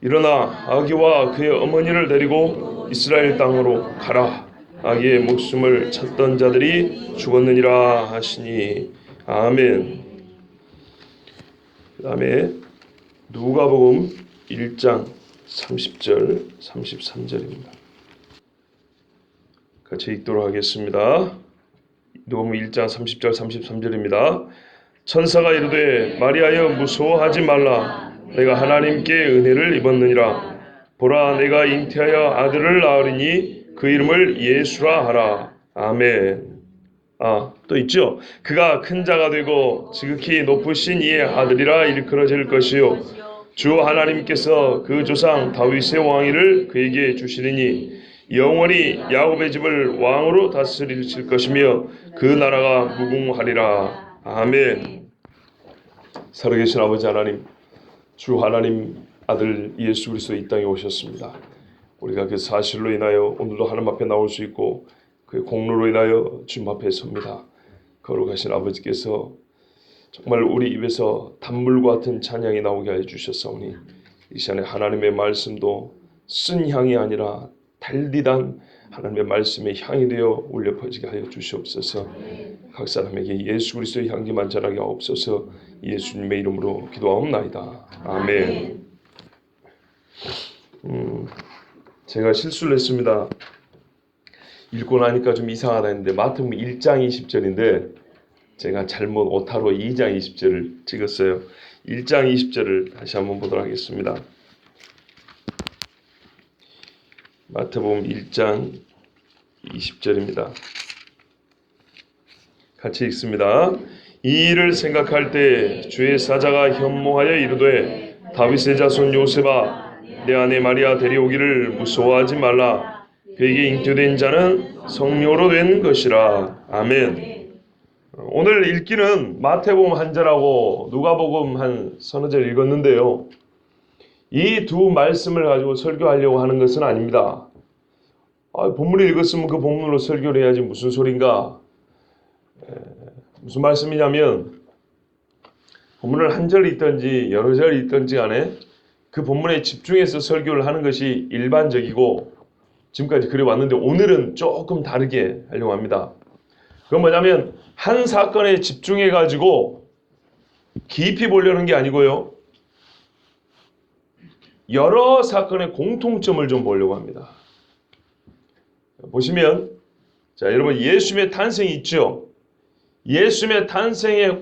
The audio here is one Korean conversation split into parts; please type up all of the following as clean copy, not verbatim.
일어나 아기와 그의 어머니를 데리고 이스라엘 땅으로 가라. 아기의 목숨을 찾던 자들이 죽었느니라 하시니. 아멘. 그 다음에 누가복음 1장 30절 33절입니다. 같이 읽도록 하겠습니다. 누가복음 1장 30절 33절입니다. 천사가 이르되 마리아여 무서워하지 말라. 내가 하나님께 은혜를 입었느니라. 보라 내가 잉태하여 아들을 낳으리니 그 이름을 예수라 하라. 아멘. 또 있죠. 그가 큰 자가 되고 지극히 높으신 이의 아들이라 일컬어질 것이요 주 하나님께서 그 조상 다윗의 왕위를 그에게 주시리니 영원히 야곱의 집을 왕으로 다스릴 것이며 그 나라가 무궁하리라. 아멘. 살아계신 아버지 하나님, 주 하나님 아들 예수 그리스도 이 땅에 오셨습니다. 우리가 그 사실로 인하여 오늘도 하나님 앞에 나올 수 있고 그 공로로 인하여 주님 앞에 섭니다. 거룩하신 아버지께서 정말 우리 입에서 단물과 같은 찬양이 나오게 하여 주셨사오니 이 시간에 하나님의 말씀도 쓴 향이 아니라 달디단 하나님의 말씀의 향이 되어 울려 퍼지게 하여 주시옵소서. 각 사람에게 예수 그리스도의 향기만 자라게 하옵소서. 예수님의 이름으로 기도하옵나이다. 아멘. 제가 실수를 했습니다. 읽고 나니까 좀 이상하다 했는데 마태복음 1장 20절인데 제가 잘못 오타로 2장 20절을 찍었어요. 1장 20절을 다시 한번 보도록 하겠습니다. 마태복음 1장 20절입니다. 같이 읽습니다. 이 일을 생각할 때 주의 사자가 현몽하여 이르되 다윗의 자손 요셉아 내 아내 마리아 데려오기를 무서워하지 말라. 그에게 잉태된 자는 성령으로 된 것이라. 아멘. 오늘 읽기는 마태복음 한 절하고 누가복음 한 서너 절 읽었는데요. 이 두 말씀을 가지고 설교하려고 하는 것은 아닙니다. 본문을 읽었으면 그 본문으로 설교를 해야지 무슨 소린가. 무슨 말씀이냐면 본문을 한 절 읽든지 여러 절 읽든지 간에 그 본문에 집중해서 설교를 하는 것이 일반적이고 지금까지 그래 왔는데 오늘은 조금 다르게 하려고 합니다. 그건 뭐냐면 한 사건에 집중해 가지고 깊이 보려는 게 아니고요. 여러 사건의 공통점을 좀 보려고 합니다. 보시면 자 여러분 예수님의 탄생이 있죠. 예수님의 탄생에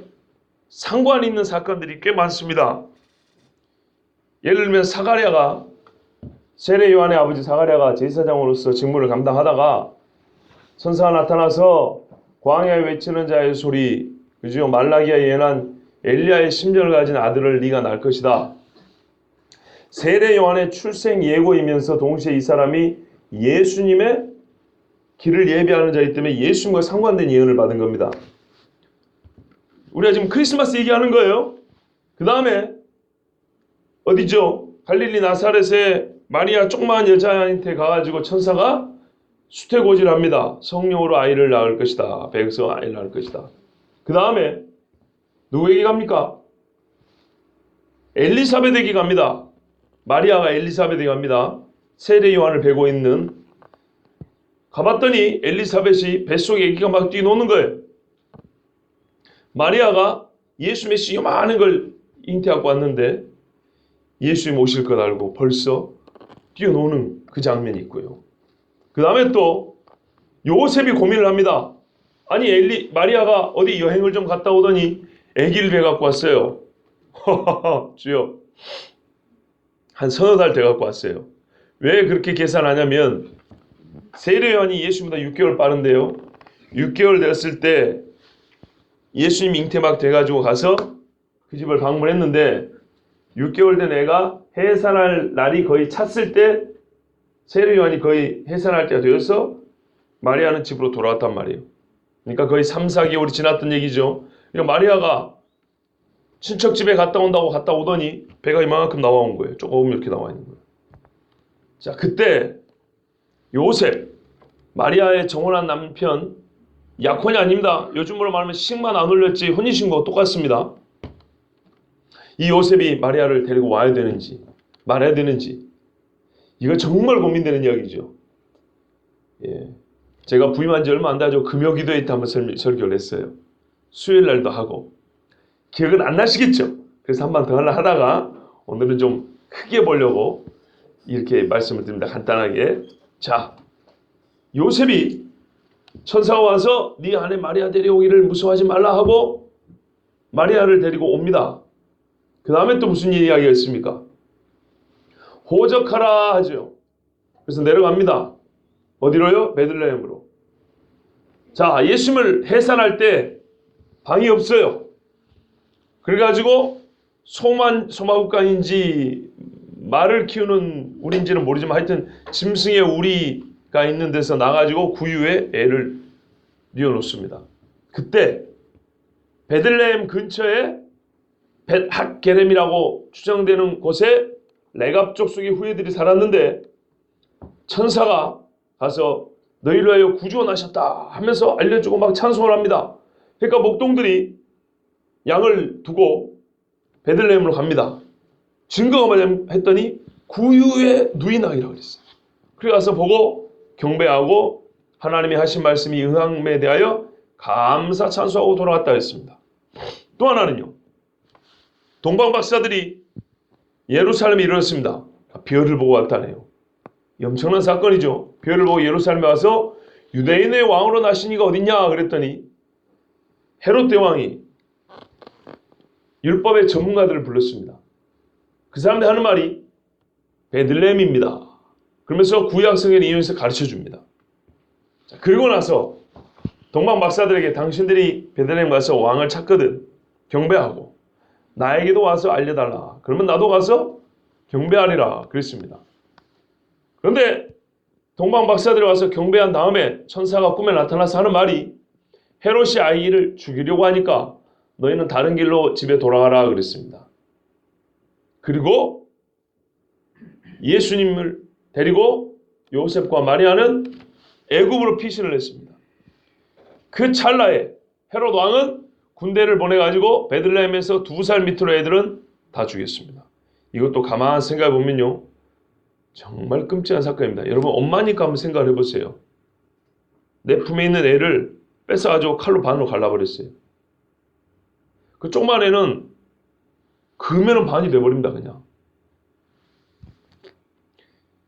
상관 있는 사건들이 꽤 많습니다. 예를 들면 사가랴가 세례 요한의 아버지 사가랴가 제사장으로서 직무를 감당하다가 천사가 나타나서 광야에 외치는 자의 소리, 그죠? 말라기야 예언한 엘리야의 심정을 가진 아들을 네가 낳을 것이다. 세례 요한의 출생 예고이면서 동시에 이 사람이 예수님의 길을 예비하는 자이기 때문에 예수님과 상관된 예언을 받은 겁니다. 우리가 지금 크리스마스 얘기하는 거예요. 그 다음에 어디죠? 갈릴리 나사렛에 마리아 조그마한 여자한테 가가지고 천사가 수태고지를 합니다. 성령으로 아이를 낳을 것이다. 백성 아이를 낳을 것이다. 그 다음에 누구에게 갑니까? 엘리사벳에게 갑니다. 마리아가 엘리사벳에게 갑니다. 세례 요한을 베고 있는. 가봤더니 엘리사벳이 뱃속에 아기가 막 뛰노는 거예요. 마리아가 예수 메시 요만한 걸 잉태하고 왔는데 예수님 오실 것 알고 벌써 뛰어노는 그 장면이 있고요. 그 다음에 또 요셉이 고민을 합니다. 아니 마리아가 어디 여행을 좀 갔다 오더니 아기를 배갖고 왔어요. 주여 한 서너 달 돼갖고 왔어요. 왜 그렇게 계산하냐면 세례요한이 예수님보다 6개월 빠른데요. 6개월 됐을 때 예수님 잉태 막 돼가지고 가서 그 집을 방문했는데 6개월 된 애가 해산할 날이 거의 찼을 때 세례요한이 거의 해산할 때가 되어서 마리아는 집으로 돌아왔단 말이에요. 그러니까 거의 3, 4개월이 지났던 얘기죠. 그러니까 마리아가 친척 집에 갔다 온다고 갔다 오더니 배가 이만큼 나와온 거예요. 조금 이렇게 나와 있는 거예요. 자, 그때 요셉, 마리아의 정혼한 남편, 약혼이 아닙니다. 요즘으로 말하면 식만 안 올렸지 혼인신고가 똑같습니다. 이 요셉이 마리아를 데리고 와야 되는지 말해야 되는지, 이거 정말 고민되는 이야기죠. 예. 제가 부임한 지 얼마 안 되죠. 금요기도회 때 한번 설교를 했어요. 수요일 날도 하고. 기억은 안 나시겠죠? 그래서 한 번 더 하다가 오늘은 좀 크게 보려고 이렇게 말씀을 드립니다. 간단하게. 자, 요셉이 천사가 와서 네 아내 마리아 데려오기를 무서워하지 말라 하고 마리아를 데리고 옵니다. 그 다음에 또 무슨 이야기가 있습니까? 호적하라 하죠. 그래서 내려갑니다. 어디로요? 베들레헴으로. 자, 예수님을 해산할 때 방이 없어요. 그래가지고 소마국간인지 말을 키우는 우리인지는 모르지만 하여튼 짐승의 우리가 있는 데서 나가지고 구유에 애를 뉘어놓습니다. 그때 베들레헴 근처에 벳핫게렘이라고 추정되는 곳에 레갑 족속의 후예들이 살았는데 천사가 가서 너희를 위하여 구주원하셨다 하면서 알려주고 막 찬송을 합니다. 그러니까 목동들이 양을 두고 베들레헴으로 갑니다. 증거가 뭐냐면 했더니 구유의 누이나이라고 그랬어요. 그래 가서 보고 경배하고 하나님이 하신 말씀이 응함에 대하여 감사 찬송하고 돌아갔다 했습니다. 또 하나는요. 동방박사들이 예루살렘에 이르렀습니다. 별을 보고 왔다네요. 엄청난 사건이죠. 별을 보고 예루살렘에 와서 유대인의 왕으로 나신 이가 어딨냐 그랬더니 헤롯 대왕이 율법의 전문가들을 불렀습니다. 그 사람들이 하는 말이 베들레헴입니다. 그러면서 구약 성경을 이용해서 가르쳐 줍니다. 자, 그리고 나서 동방 박사들에게 당신들이 베들레헴 가서 왕을 찾거든 경배하고 나에게도 와서 알려달라. 그러면 나도 가서 경배하리라 그랬습니다. 그런데 동방 박사들이 와서 경배한 다음에 천사가 꿈에 나타나서 하는 말이 헤롯이 아이를 죽이려고 하니까 너희는 다른 길로 집에 돌아가라 그랬습니다. 그리고 예수님을 데리고 요셉과 마리아는 애굽으로 피신을 했습니다. 그 찰나에 헤롯 왕은 군대를 보내가지고 베들레헴에서 2살 밑으로 애들은 다 죽였습니다. 이것도 가만 생각해 보면요. 정말 끔찍한 사건입니다. 여러분 엄마니까 한번 생각을 해보세요. 내 품에 있는 애를 뺏어가지고 칼로 반으로 갈라버렸어요. 그 조그만 애는 그으면은 반이 돼버립니다. 그냥.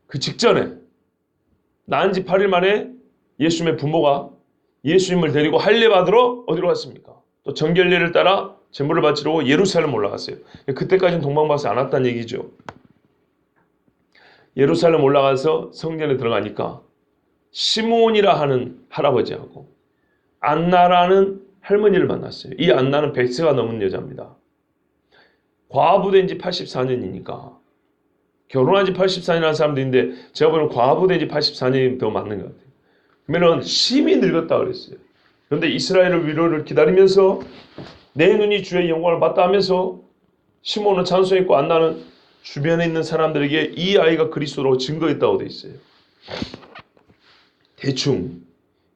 그 직전에 낳은 지 8일 만에 예수님의 부모가 예수님을 데리고 할례 받으러 어디로 갔습니까? 또 정결례를 따라 제물을 바치러 예루살렘 올라갔어요. 그때까지는 동방박사 안 왔다는 얘기죠. 예루살렘 올라가서 성전에 들어가니까 시므온이라 하는 할아버지하고 안나라는 할머니를 만났어요. 이 안나는 100세가 넘은 여자입니다. 과부된 지 84년이니까 결혼한 지 84년이라는 사람도 있는데 제가 보기에는 과부된 지 84년이 더 맞는 것 같아요. 그러면 심히 늙었다 그랬어요. 그런데 이스라엘의 위로를 기다리면서 내 눈이 주의 영광을 봤다 하면서 시몬은 찬송했고 안나는 주변에 있는 사람들에게 이 아이가 그리스도로 증거했다고 되어 있어요. 대충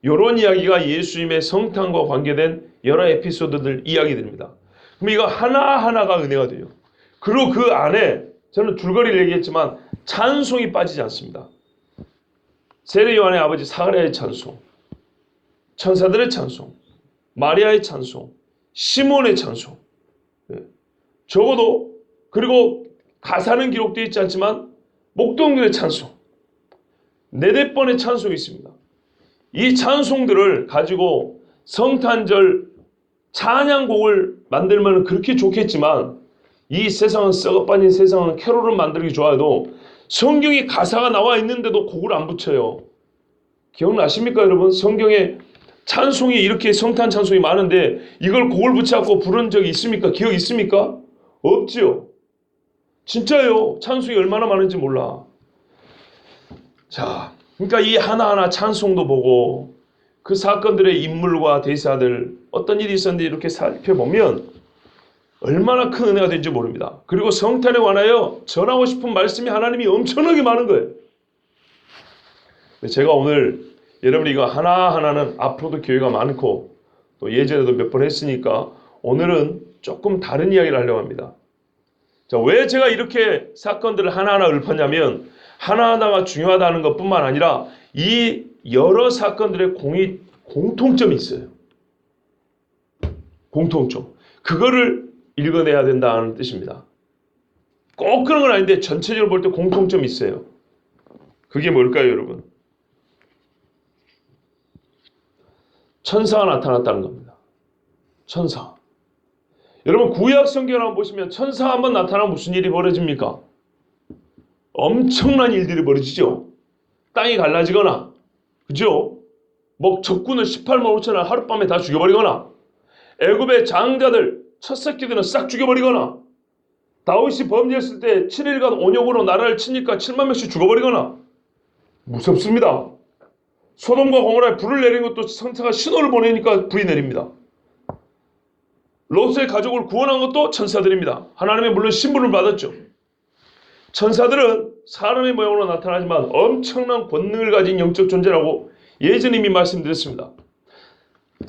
이런 이야기가 예수님의 성탄과 관계된 여러 에피소드들 이야기들입니다. 그럼 이거 하나하나가 은혜가 돼요. 그리고 그 안에 저는 줄거리를 얘기했지만 찬송이 빠지지 않습니다. 세례 요한의 아버지 사가랴의 찬송, 천사들의 찬송, 마리아의 찬송, 시몬의 찬송. 적어도 그리고 가사는 기록되어 있지 않지만 목동들의 찬송, 4번의 찬송이 있습니다. 이 찬송들을 가지고 성탄절 찬양곡을 만들면 그렇게 좋겠지만 이 세상은 썩어빠진 세상은 캐롤을 만들기 좋아해도 성경에 가사가 나와 있는데도 곡을 안 붙여요. 기억나십니까 여러분? 성경에 찬송이 이렇게 성탄 찬송이 많은데 이걸 곡을 붙여갖고 부른 적이 있습니까? 기억 있습니까? 없지요. 진짜요. 찬송이 얼마나 많은지 몰라. 자, 그러니까 이 하나하나 찬송도 보고 그 사건들의 인물과 대사들 어떤 일이 있었는지 이렇게 살펴보면 얼마나 큰 은혜가 된지 모릅니다. 그리고 성탄에 관하여 전하고 싶은 말씀이 하나님이 엄청나게 많은 거예요. 제가 오늘 여러분이 이거 하나하나는 앞으로도 교회가 많고 또 예전에도 몇 번 했으니까 오늘은 조금 다른 이야기를 하려고 합니다. 자, 왜 제가 이렇게 사건들을 하나하나 읊었냐면 하나하나가 중요하다는 것뿐만 아니라 이 여러 사건들의 공통점이 있어요. 공통점. 그거를 읽어내야 된다는 뜻입니다. 꼭 그런 건 아닌데 전체적으로 볼 때 공통점이 있어요. 그게 뭘까요, 여러분? 천사가 나타났다는 겁니다. 천사. 여러분 구약 성경을 한번 보시면 천사가 한번 나타나면 무슨 일이 벌어집니까? 엄청난 일들이 벌어지죠. 땅이 갈라지거나, 그죠? 뭐 적군을 18만 5천을 하룻밤에 다 죽여버리거나, 애굽의 장자들 첫 새끼들은 싹 죽여버리거나, 다윗이 범죄했을 때 7일간 온역으로 나라를 치니까 7만 명씩 죽어버리거나, 무섭습니다. 소돔과 고모라에 불을 내린 것도 천사가 신호를 보내니까 불이 내립니다. 롯의 가족을 구원한 것도 천사들입니다. 하나님의 물론 신분을 받았죠. 천사들은 사람의 모양으로 나타나지만 엄청난 권능을 가진 영적 존재라고 예전에 이미 말씀드렸습니다.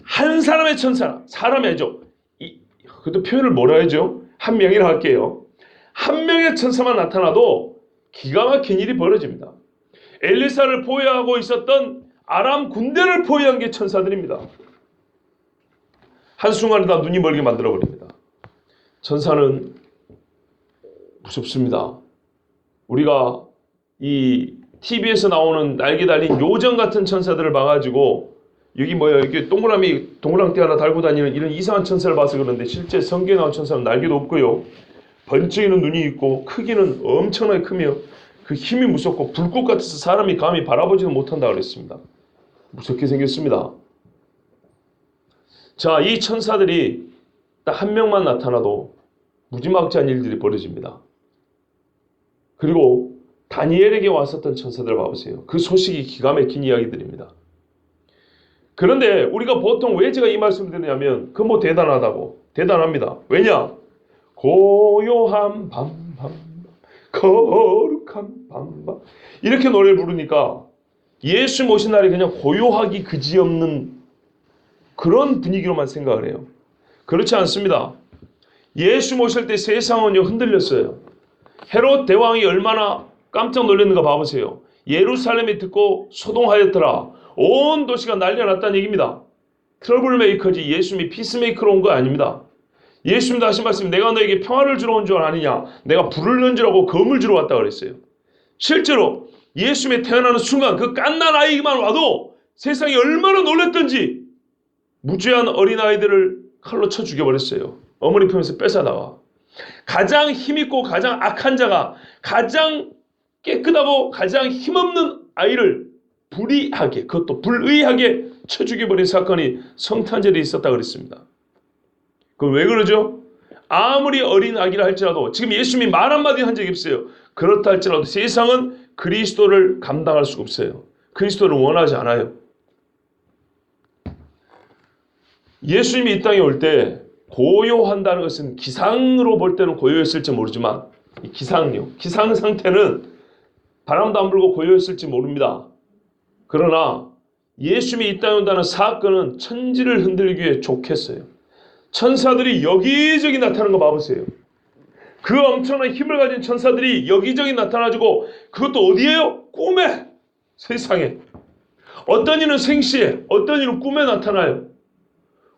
한 사람의 천사, 사람이 아니죠. 그것도 표현을 뭐라 하죠? 한 명이라 할게요. 한 명의 천사만 나타나도 기가 막힌 일이 벌어집니다. 엘리사를 포위하고 있었던 아람 군대를 포위한 게 천사들입니다. 한순간에 다 눈이 멀게 만들어버립니다. 천사는 무섭습니다. 우리가 이 TV에서 나오는 날개 달린 요정 같은 천사들을 봐가지고 여기 뭐야 이렇게 동그랑띠 하나 달고 다니는 이런 이상한 천사를 봐서 그런데 실제 성경에 나온 천사는 날개도 없고요. 번쩍이는 눈이 있고 크기는 엄청나게 크며 그 힘이 무섭고 불꽃 같아서 사람이 감히 바라보지도 못한다 그랬습니다. 무섭게 생겼습니다. 자, 이 천사들이 딱 한 명만 나타나도 무지막지한 일들이 벌어집니다. 그리고 다니엘에게 왔었던 천사들 봐보세요. 그 소식이 기가 막힌 이야기들입니다. 그런데 우리가 보통 왜 제가 이 말씀을 드리냐면 그 뭐 대단하다고. 대단합니다. 왜냐? 고요한 밤밤 거룩한 밤밤 이렇게 노래를 부르니까 예수 모신 날이 그냥 고요하기 그지없는 그런 분위기로만 생각을 해요. 그렇지 않습니다. 예수 모실 때 세상은요 흔들렸어요. 헤롯 대왕이 얼마나 깜짝 놀랐는가 봐보세요. 예루살렘이 듣고 소동하였더라. 온 도시가 난리가 났다는 얘기입니다. 트러블 메이커지 예수님이 피스메이커로 온 거 아닙니다. 예수님도 하신 말씀, 내가 너에게 평화를 주러 온 줄 아니냐, 내가 불을 던지라고 검을 주러 왔다 그랬어요. 실제로 예수님이 태어나는 순간 그 갓난 아이만 와도 세상이 얼마나 놀랐던지 무죄한 어린아이들을 칼로 쳐 죽여버렸어요. 어머니 품에서 뺏어나와. 가장 힘있고 가장 악한 자가 가장 깨끗하고 가장 힘없는 아이를 불의하게, 그것도 불의하게 쳐 죽여버린 사건이 성탄절에 있었다 그랬습니다. 그럼 왜 그러죠? 아무리 어린 아기라 할지라도 지금 예수님이 말 한마디 한 적이 없어요. 그렇다 할지라도 세상은 그리스도를 감당할 수가 없어요. 그리스도를 원하지 않아요. 예수님이 이 땅에 올 때 고요한다는 것은 기상으로 볼 때는 고요했을지 모르지만 기상 상태는 바람도 안 불고 고요했을지 모릅니다. 그러나 예수님이 이 땅에 온다는 사건은 천지를 흔들기 위해 좋겠어요. 천사들이 여기저기 나타나는 거 봐보세요. 그 엄청난 힘을 가진 천사들이 여기저기 나타나지고 그것도 어디에요? 꿈에! 세상에. 어떤 이는 생시에, 어떤 이는 꿈에 나타나요.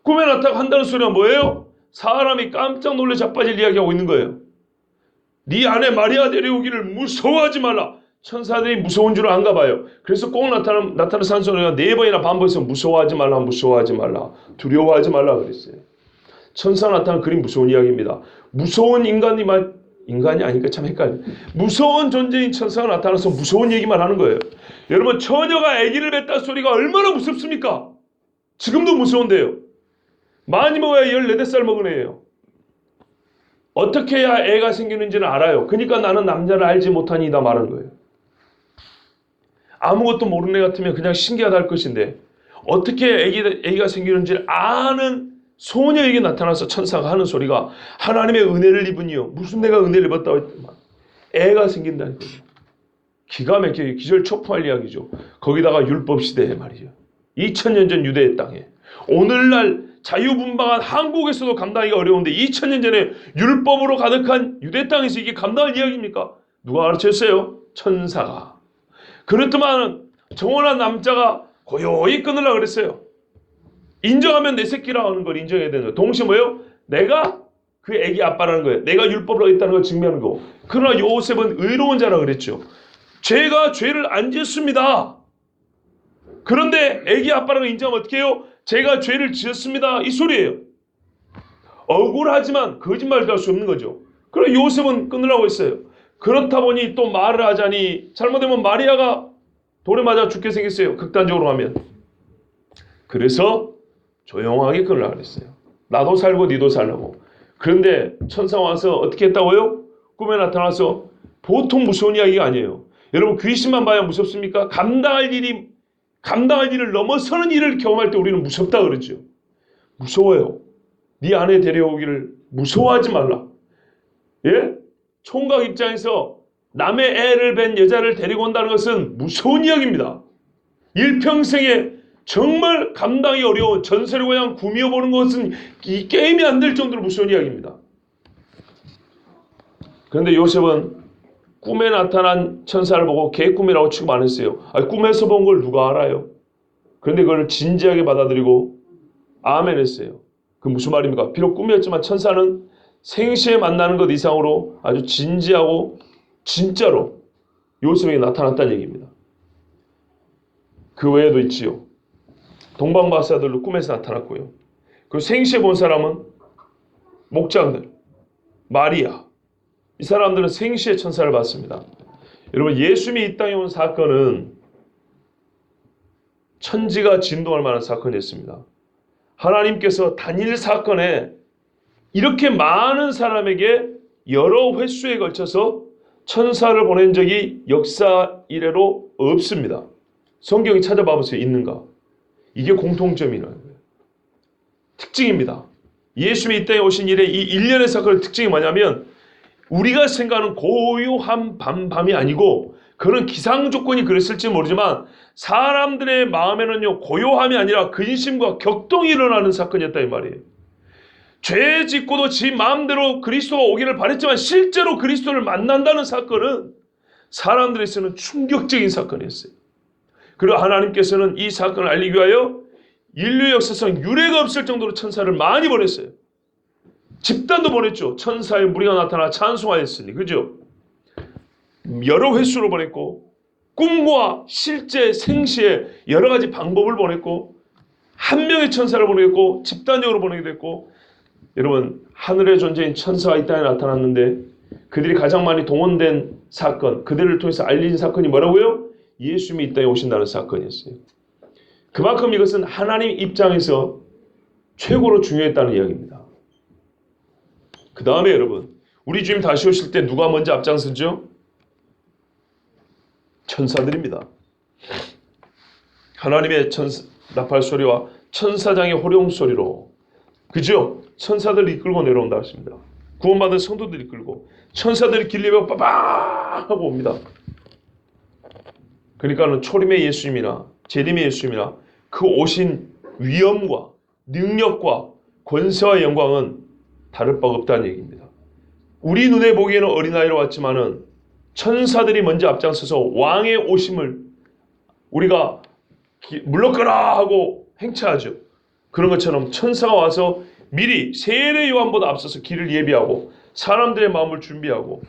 꿈에 나타나고 한다는 소리가 뭐예요? 사람이 깜짝 놀래 자빠질 이야기하고 있는 거예요. 네 아내 마리아 데려오기를 무서워하지 말라. 천사들이 무서운 줄 안가 봐요. 그래서 꼭 나타나는 산소리가 4번이나 반복해서 무서워하지 말라, 무서워하지 말라, 두려워하지 말라 그랬어요. 천사 나타나는 그리 무서운 이야기입니다. 무서운 인간이 아니까 참 헷갈려요. 무서운 존재인 천사가 나타나서 무서운 얘기만 하는 거예요. 여러분 처녀가 아기를 뱉다 소리가 얼마나 무섭습니까? 지금도 무서운데요. 많이 먹어야 14살 먹은 애예요. 어떻게 해야 애가 생기는지는 알아요. 그러니까 나는 남자를 알지 못하니이다 말한 거예요. 아무것도 모르는 애 같으면 그냥 신기하다 할 것인데 어떻게 애기가 생기는지를 아는 소녀에게 나타나서 천사가 하는 소리가 하나님의 은혜를 입으니요. 무슨 내가 은혜를 입었다고 했더만 애가 생긴다는 거죠. 기가 막히게 기절초포할 이야기죠. 거기다가 율법 시대에 말이죠. 2000년 전 유대의 땅에 오늘날 자유분방한 한국에서도 감당하기가 어려운데 2000년 전에 율법으로 가득한 유대 땅에서 이게 감당할 이야기입니까? 누가 가르쳤어요? 천사가. 그렇더만 정원한 남자가 고요히 끊으려고 그랬어요. 인정하면 내 새끼라는 걸 인정해야 되는 거예요. 동시에 뭐예요? 내가 그 애기 아빠라는 거예요. 내가 율법을 어겼다는 걸 증명하는 거고. 그러나 요셉은 의로운 자라고 그랬죠. 죄가 죄를 안 지었습니다. 그런데 애기 아빠라는 걸 인정하면 어떻게 해요? 제가 죄를 지었습니다. 이 소리예요. 억울하지만 거짓말도 할 수 없는 거죠. 그래 요셉은 끊으라고 했어요. 그렇다 보니 또 말을 하자니 잘못되면 마리아가 돌에 맞아 죽게 생겼어요. 극단적으로 하면. 그래서 조용하게 끊으라고 그랬어요. 나도 살고 니도 살라고. 그런데 천사가 와서 어떻게 했다고요? 꿈에 나타나서 보통 무서운 이야기가 아니에요. 여러분 귀신만 봐야 무섭습니까? 감당할 일을 넘어서는 일을 경험할 때 우리는 무섭다 그러죠. 무서워요. 네 아내 데려오기를 무서워하지 말라. 예? 총각 입장에서 남의 애를 뵌 여자를 데리고 온다는 것은 무서운 이야기입니다. 일평생에 정말 감당이 어려운 전설의 고향 구미호 보는 것은 이 게임이 안 될 정도로 무서운 이야기입니다. 그런데 요셉은 꿈에 나타난 천사를 보고 개꿈이라고 취급 안 했어요. 꿈에서 본 걸 누가 알아요? 그런데 그걸 진지하게 받아들이고 아멘 했어요. 그 무슨 말입니까? 비록 꿈이었지만 천사는 생시에 만나는 것 이상으로 아주 진지하고 진짜로 요셉에게 나타났다는 얘기입니다. 그 외에도 있지요. 동방박사들도 꿈에서 나타났고요. 그 생시에 본 사람은 목장들, 마리아. 이 사람들은 생시의 천사를 봤습니다. 여러분 예수님이 이 땅에 온 사건은 천지가 진동할 만한 사건이었습니다. 하나님께서 단일 사건에 이렇게 많은 사람에게 여러 횟수에 걸쳐서 천사를 보낸 적이 역사 이래로 없습니다. 성경이 찾아봐 보세요. 있는가? 이게 공통점이라는 거예요. 특징입니다. 예수님이 이 땅에 오신 이래 이 일련의 사건의 특징이 뭐냐면 우리가 생각하는 고요한 밤이 아니고 그런 기상 조건이 그랬을지 모르지만 사람들의 마음에는요 고요함이 아니라 근심과 격동이 일어나는 사건이었다 이 말이에요. 죄 짓고도 지 마음대로 그리스도가 오기를 바랬지만 실제로 그리스도를 만난다는 사건은 사람들에게서는 충격적인 사건이었어요. 그리고 하나님께서는 이 사건을 알리기 위하여 인류 역사상 유례가 없을 정도로 천사를 많이 보냈어요. 집단도 보냈죠. 천사의 무리가 나타나 찬송하였으니. 그죠? 여러 횟수로 보냈고 꿈과 실제 생시에 여러 가지 방법을 보냈고 한 명의 천사를 보냈고 집단적으로 보내기도 했고 여러분 하늘의 존재인 천사가 이 땅에 나타났는데 그들이 가장 많이 동원된 사건 그들을 통해서 알려진 사건이 뭐라고요? 예수님이 이 땅에 오신다는 사건이었어요. 그만큼 이것은 하나님 입장에서 최고로 중요했다는 이야기입니다. 그 다음에 여러분 우리 주님 다시 오실 때 누가 먼저 앞장서죠? 천사들입니다. 하나님의 나팔 소리와 천사장의 호령 소리로 그죠? 천사들 이끌고 내려온다 했습니다. 구원받은 성도들이 이끌고 천사들이 길리며 빠방 하고 옵니다. 그러니까는 초림의 예수님이나 재림의 예수님이나 그 오신 위엄과 능력과 권세와 영광은 다를 바가 없다는 얘기입니다. 우리 눈에 보기에는 어린아이로 왔지만은 천사들이 먼저 앞장서서 왕의 오심을 우리가 물러가라 하고 행차하죠. 그런 것처럼 천사가 와서 미리 세례 요한보다 앞서서 길을 예비하고 사람들의 마음을 준비하고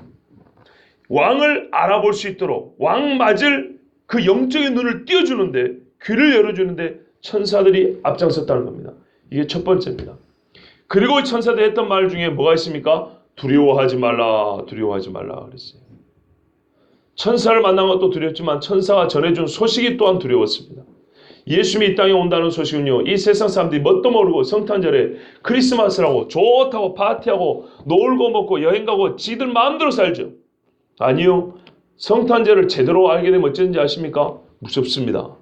왕을 알아볼 수 있도록 왕 맞을 그 영적인 눈을 띄워주는데 귀를 열어주는데 천사들이 앞장섰다는 겁니다. 이게 첫 번째입니다. 그리고 천사들이 했던 말 중에 뭐가 있습니까? 두려워하지 말라, 두려워하지 말라 그랬어요. 천사를 만난 것도 두렵지만 천사가 전해준 소식이 또한 두려웠습니다. 예수님이 이 땅에 온다는 소식은요. 이 세상 사람들이 뭣도 모르고 성탄절에 크리스마스라고 좋다고 파티하고 놀고 먹고 여행 가고 지들 마음대로 살죠. 아니요. 성탄절을 제대로 알게 되면 어쩐지 아십니까? 무섭습니다.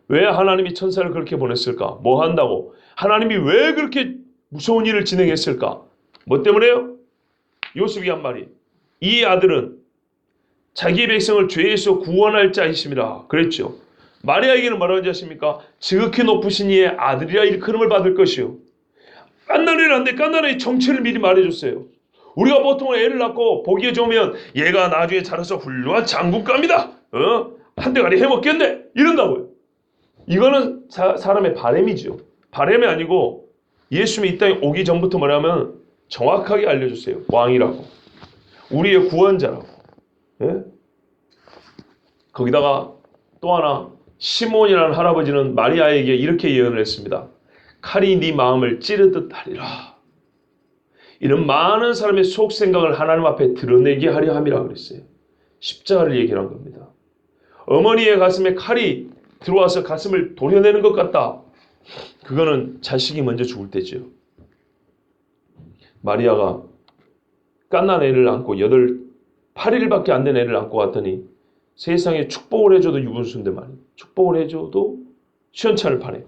왜 하나님이 천사를 그렇게 보냈을까? 뭐 한다고? 하나님이 왜 그렇게 무서운 일을 진행했을까? 뭐 때문에요? 요셉이 한 말이 이 아들은 자기 백성을 죄에서 구원할 자이심이라 그랬죠. 마리아에게는 뭐라고 하지 않습니까? 지극히 높으신 이의 아들이라 일컬음을 받을 것이요. 갓난아기란데 갓난아기 정체를 미리 말해줬어요. 우리가 보통 애를 낳고 보기에 좋으면 얘가 나중에 자라서 훌륭한 장군감이다. 한 대가리 해먹겠네. 이런다고요. 이거는 사람의 바램이죠. 바램이 아니고 예수님이 이 땅에 오기 전부터 뭐냐면 정확하게 알려줬어요. 왕이라고. 우리의 구원자라고. 예? 거기다가 또 하나 시몬이라는 할아버지는 마리아에게 이렇게 예언을 했습니다. 칼이 네 마음을 찌르듯 하리라. 이런 많은 사람의 속 생각을 하나님 앞에 드러내게 하려 함이라 그랬어요. 십자가를 얘기한 겁니다. 어머니의 가슴에 칼이 들어와서 가슴을 도려내는 것 같다. 그거는 자식이 먼저 죽을 때죠. 마리아가 갓난 애를 안고 8일밖에 안 된 애를 안고 왔더니 세상에 축복을 해줘도 유분수인데 말이에요. 축복을 해줘도 시원찮을 판에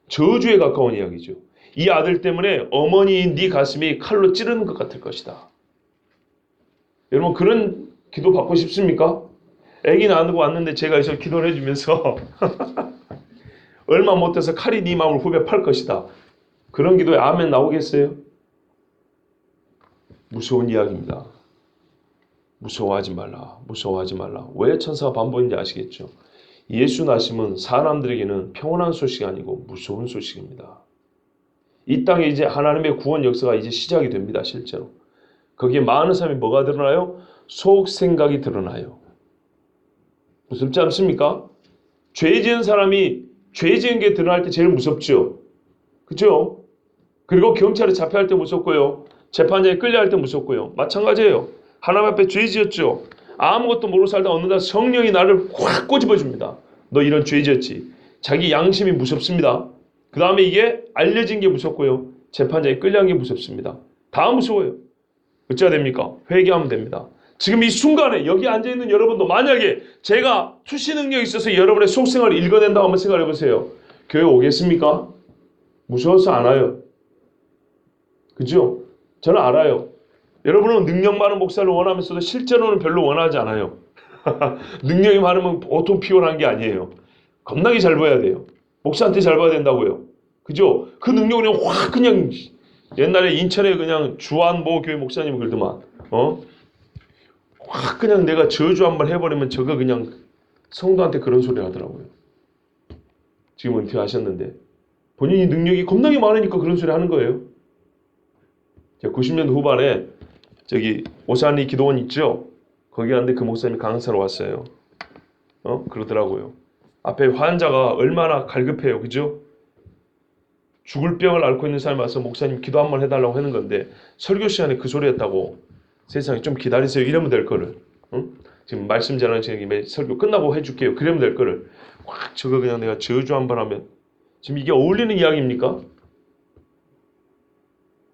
저주에 가까운 이야기죠. 이 아들 때문에 어머니인 네 가슴이 칼로 찌르는 것 같을 것이다. 여러분 그런 기도 받고 싶습니까? 애기 낳고 왔는데 제가 여기서 기도를 해주면서 얼마 못해서 칼이 네 마음을 후벼 팔 것이다. 그런 기도에 아멘 나오겠어요? 무서운 이야기입니다. 무서워하지 말라. 무서워하지 말라. 왜 천사가 반복인지 아시겠죠? 예수 나심은 사람들에게는 평온한 소식이 아니고 무서운 소식입니다. 이 땅에 이제 하나님의 구원 역사가 이제 시작이 됩니다. 실제로. 거기에 많은 사람이 뭐가 드러나요? 속 생각이 드러나요. 무섭지 않습니까? 죄 지은 사람이 죄 지은 게 드러날 때 제일 무섭죠. 그죠? 그리고 경찰에 잡혀갈 때 무섭고요. 재판장에 끌려갈 때 무섭고요. 마찬가지예요. 하나님 앞에 죄 지었죠. 아무것도 모르고 살다 어느 날 성령이 나를 확 꼬집어줍니다. 너 이런 죄 지었지. 자기 양심이 무섭습니다. 그 다음에 이게 알려진 게 무섭고요. 재판장에 끌려간 게 무섭습니다. 다 무서워요. 어찌해야 됩니까? 회개하면 됩니다. 지금 이 순간에 여기 앉아있는 여러분도 만약에 제가 투시 능력이 있어서 여러분의 속생활을 읽어낸다고 한번 생각해 보세요. 교회 오겠습니까? 무서워서 안 와요. 그죠? 저는 알아요. 여러분은 능력 많은 목사를 원하면서도 실제로는 별로 원하지 않아요. 능력이 많으면 보통 피곤한 게 아니에요. 겁나게 잘 봐야 돼요. 목사한테 잘 봐야 된다고요. 그죠? 그 능력을 그냥 옛날에 인천에 그냥 주한모 교회 목사님 그러더만 확 그냥 내가 저주 한번 해버리면 저거 그냥 성도한테 그런 소리 하더라고요. 지금 은퇴하셨는데 본인이 능력이 겁나게 많으니까 그런 소리 하는 거예요. 제가 90년대 후반에 저기 오산리 기도원 있죠? 거기 갔는데 그 목사님이 강사로 왔어요. 그러더라고요. 앞에 환자가 얼마나 갈급해요. 그죠? 죽을 병을 앓고 있는 사람이 와서 목사님 기도 한번 해달라고 하는 건데 설교 시간에 그 소리 했다고 세상에 좀 기다리세요. 이러면 될 거를. 지금 말씀 전하시는 김에 설교 끝나고 해줄게요. 그러면 될 거를. 확 저거 그냥 내가 저주 한번 하면 지금 이게 어울리는 이야기입니까?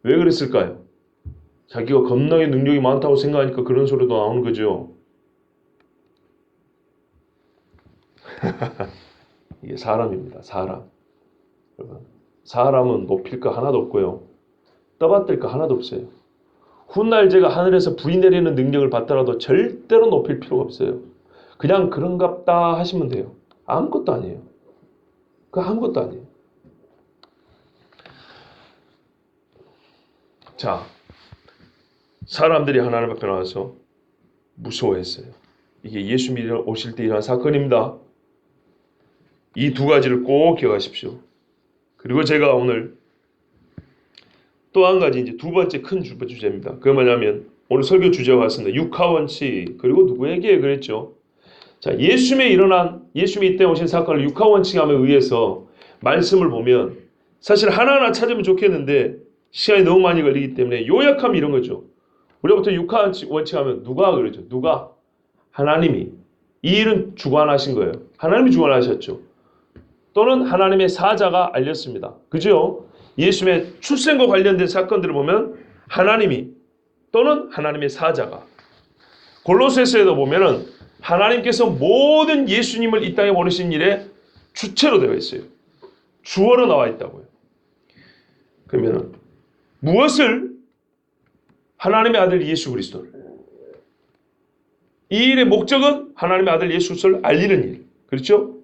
왜 그랬을까요? 자기가 겁나게 능력이 많다고 생각하니까 그런 소리도 나오는 거죠. 이게 사람입니다. 사람. 사람은 높일 거 하나도 없고요. 떠받들 거 하나도 없어요. 훗날 제가 하늘에서 불이 내리는 능력을 받더라도 절대로 높일 필요가 없어요. 그냥 그런갑다 하시면 돼요. 아무것도 아니에요. 그 아무것도 아니에요. 자, 사람들이 하나님 앞에 나와서 무서워했어요. 이게 예수님이 오실 때 일어난 사건입니다. 이 두 가지를 꼭 기억하십시오. 그리고 제가 오늘 또 한 가지 이제 두 번째 큰 주제입니다. 그게 뭐냐면 오늘 설교 주제가 왔습니다. 육하원칙. 그리고 누구에게 그랬죠? 자, 예수님이 이때 오신 사건을 육하원칙함에 의해서 말씀을 보면 사실 하나하나 찾으면 좋겠는데 시간이 너무 많이 걸리기 때문에 요약하면 이런 거죠. 우리가 보통 육하원칙하면 누가 그러죠? 누가? 하나님이. 이 일은 주관하신 거예요. 하나님이 주관하셨죠. 또는 하나님의 사자가 알렸습니다. 그죠? 예수님의 출생과 관련된 사건들을 보면 하나님이 또는 하나님의 사자가 골로새서에도 보면은 하나님께서 모든 예수님을 이 땅에 보내신 일에 주체로 되어 있어요. 주어로 나와 있다고요. 그러면은 무엇을 하나님의 아들 예수 그리스도를 이 일의 목적은 하나님의 아들 예수 그리스도를 알리는 일. 그렇죠?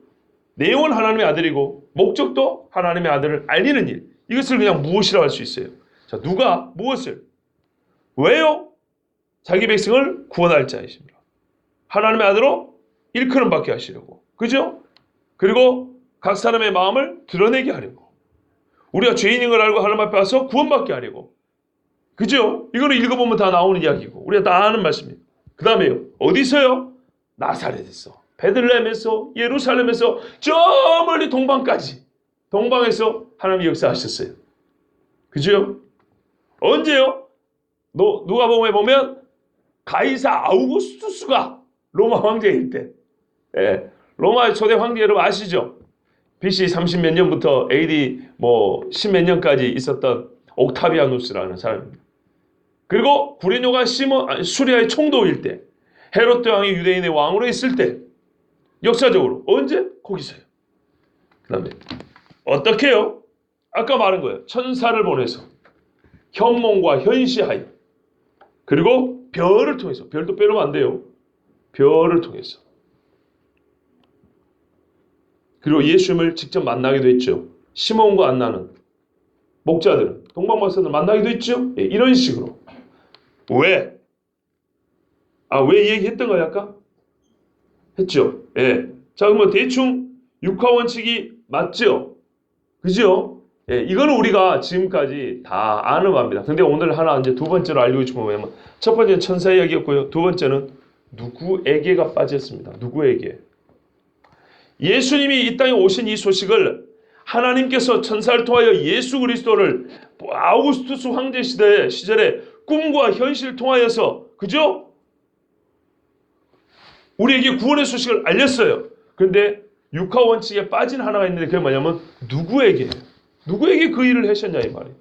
내용은 하나님의 아들이고 목적도 하나님의 아들을 알리는 일. 이것을 그냥 무엇이라고 할 수 있어요? 자, 누가 무엇을 왜요? 자기 백성을 구원할 자이십니다. 하나님의 아들로 일컬음 받게 하시려고. 그죠? 그리고 각 사람의 마음을 드러내게 하려고. 우리가 죄인인 걸 알고 하나님 앞에 와서 구원받게 하려고. 그죠? 이거는 읽어보면 다 나오는 이야기고 우리가 다 아는 말씀이에요. 그 다음에요. 어디서요? 나사렛에서, 베들레헴에서, 예루살렘에서, 저 멀리 동방까지. 동방에서 하나님이 역사하셨어요. 그죠? 언제요? 누가복음에 보면 가이사 아우구스투스가 로마 황제일 때, 예, 로마의 초대 황제 여러분 아시죠? BC 30몇 년부터 AD 10몇 년까지 있었던 옥타비아누스라는 사람입니다. 그리고 구레뇨가 수리아의 총독일 때, 헤롯 왕이 유대인의 왕으로 있을 때, 역사적으로 언제? 거기서요. 그 다음에 어떻게 해요? 아까 말한 거예요. 천사를 보내서 현몽과 현시하여, 그리고 별을 통해서, 별도 빼놓으면 안 돼요. 별을 통해서. 그리고 예수님을 직접 만나기도 했죠. 시몬과 안나는 목자들은, 동방박사들 만나기도 했죠. 예, 이런 식으로. 왜? 왜 얘기했던 거야 아까? 했죠. 예. 자, 그러면 대충 육하원칙이 맞죠? 그죠? 예, 이거는 우리가 지금까지 다 아는 바입니다. 근데 오늘 하나 이제 두 번째로 알고 싶은 뭐냐면, 첫 번째는 천사 이야기였고요. 두 번째는 누구에게가 빠졌습니다. 누구에게? 예수님이 이 땅에 오신 이 소식을 하나님께서 천사를 통하여 예수 그리스도를 아우구스투스 황제 시절에 꿈과 현실을 통하여서, 그죠? 우리에게 구원의 소식을 알렸어요. 그런데 육하원칙에 빠진 하나가 있는데 그게 뭐냐면 누구에게 그 일을 하셨냐 이 말이에요.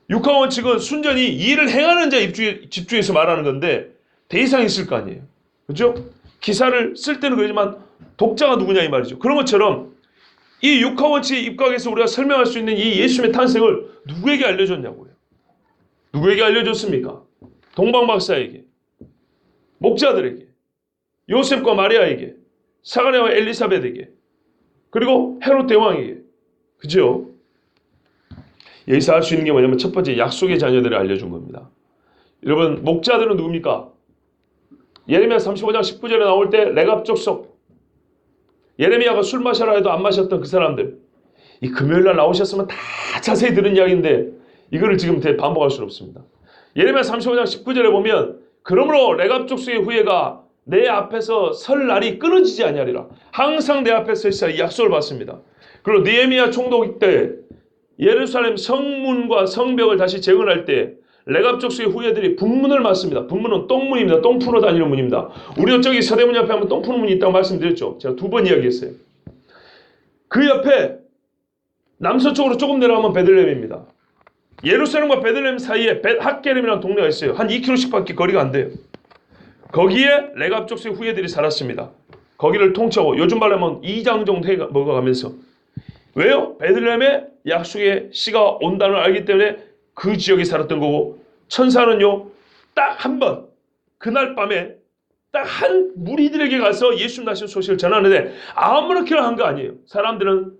육하원칙은 순전히 이 일을 행하는 자에 집중해서 말하는 건데 대 이상 있을 거 아니에요. 그죠? 기사를 쓸 때는 그러지만 독자가 누구냐 이 말이죠. 그런 것처럼 이 육하원칙에 입각해서 우리가 설명할 수 있는 이 예수님의 탄생을 누구에게 알려줬냐고요. 누구에게 알려줬습니까? 동방박사에게, 목자들에게, 요셉과 마리아에게, 사가랴와 엘리사벳에게, 그리고 헤롯 대왕에게. 그죠? 여기서 알 수 있는 게 뭐냐면 첫 번째 약속의 자녀들을 알려준 겁니다. 여러분, 목자들은 누굽니까? 예레미야 35장 19절에 나올 때 레갑 족속, 예레미야가 술 마셔라 해도 안 마셨던 그 사람들, 이 금요일날 나오셨으면 다 자세히 들은 이야기인데 이거를 지금 반복할 수는 없습니다. 예레미야 35장 19절에 보면 그러므로 레갑 족속의 후예가 내 앞에서 설 날이 끊어지지 아니하리라. 항상 내 앞에 서 있어야 약속을 받습니다. 그리고 느헤미야 총독 때 예루살렘 성문과 성벽을 다시 재건할 때 레갑 족속의 후예들이 분문을 맞습니다. 분문은 똥문입니다. 똥 풀어 다니는 문입니다. 우리가 저기 서대문 옆에 하면 똥 푸는 문이 있다고 말씀드렸죠. 제가 2번 이야기했어요. 그 옆에 남서쪽으로 조금 내려가면 베들레헴입니다. 예루살렘과 베들레헴 사이에 핫게렘이라는 동네가 있어요. 한 2km씩밖에 거리가 안 돼요. 거기에 레갑 족속의 후예들이 살았습니다. 거기를 통치하고 요즘 말하면 2장 정도 먹어가면서. 왜요? 베들레헴에 약속의 씨가 온다는 걸 알기 때문에 그 지역에 살았던 거고, 천사는요 딱 한 번 그날 밤에 딱 한 무리들에게 가서 예수 나신 소식을 전하는데 아무렇게나 한 거 아니에요. 사람들은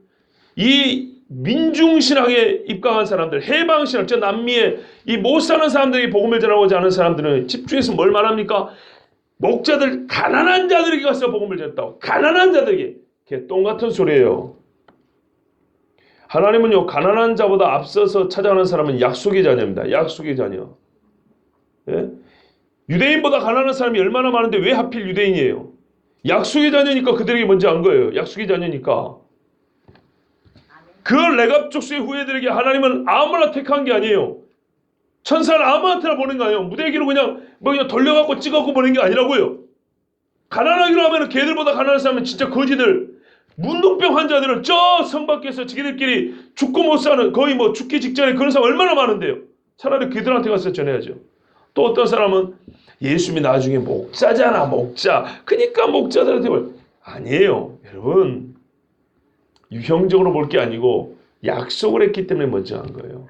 이 민중신앙에 입각한 사람들, 해방신앙, 저 남미에 이 못 사는 사람들에게 복음을 전하고자 하는 사람들은 집중해서 뭘 말합니까? 목자들, 가난한 자들에게 가서 복음을 전했다고. 가난한 자들에게. 개똥 같은 소리예요. 하나님은요 가난한 자보다 앞서서 찾아가는 사람은 약속의 자녀입니다. 약속의 자녀. 예? 유대인보다 가난한 사람이 얼마나 많은데 왜 하필 유대인이에요? 약속의 자녀니까 그들에게 먼저 한 거예요. 약속의 자녀니까. 그 레갑 족속의 후예들에게 하나님은 아무나 택한 게 아니에요. 천사를 아무한테나 보낸 거 아니에요. 무대기로 그냥 돌려갖고 찍어갖고 보낸 게 아니라고요. 가난하기로 하면 걔들보다 가난한 사람은 진짜 거지들, 문둥병 환자들은 저 성 밖에서 지들끼리 죽고 못 사는, 거의 죽기 직전에 그런 사람 얼마나 많은데요. 차라리 그들한테 가서 전해야죠. 또 어떤 사람은 예수님이 나중에 목자잖아, 목자. 그러니까 목자들한테 아니에요. 여러분, 유형적으로 볼 게 아니고 약속을 했기 때문에 먼저 한 거예요.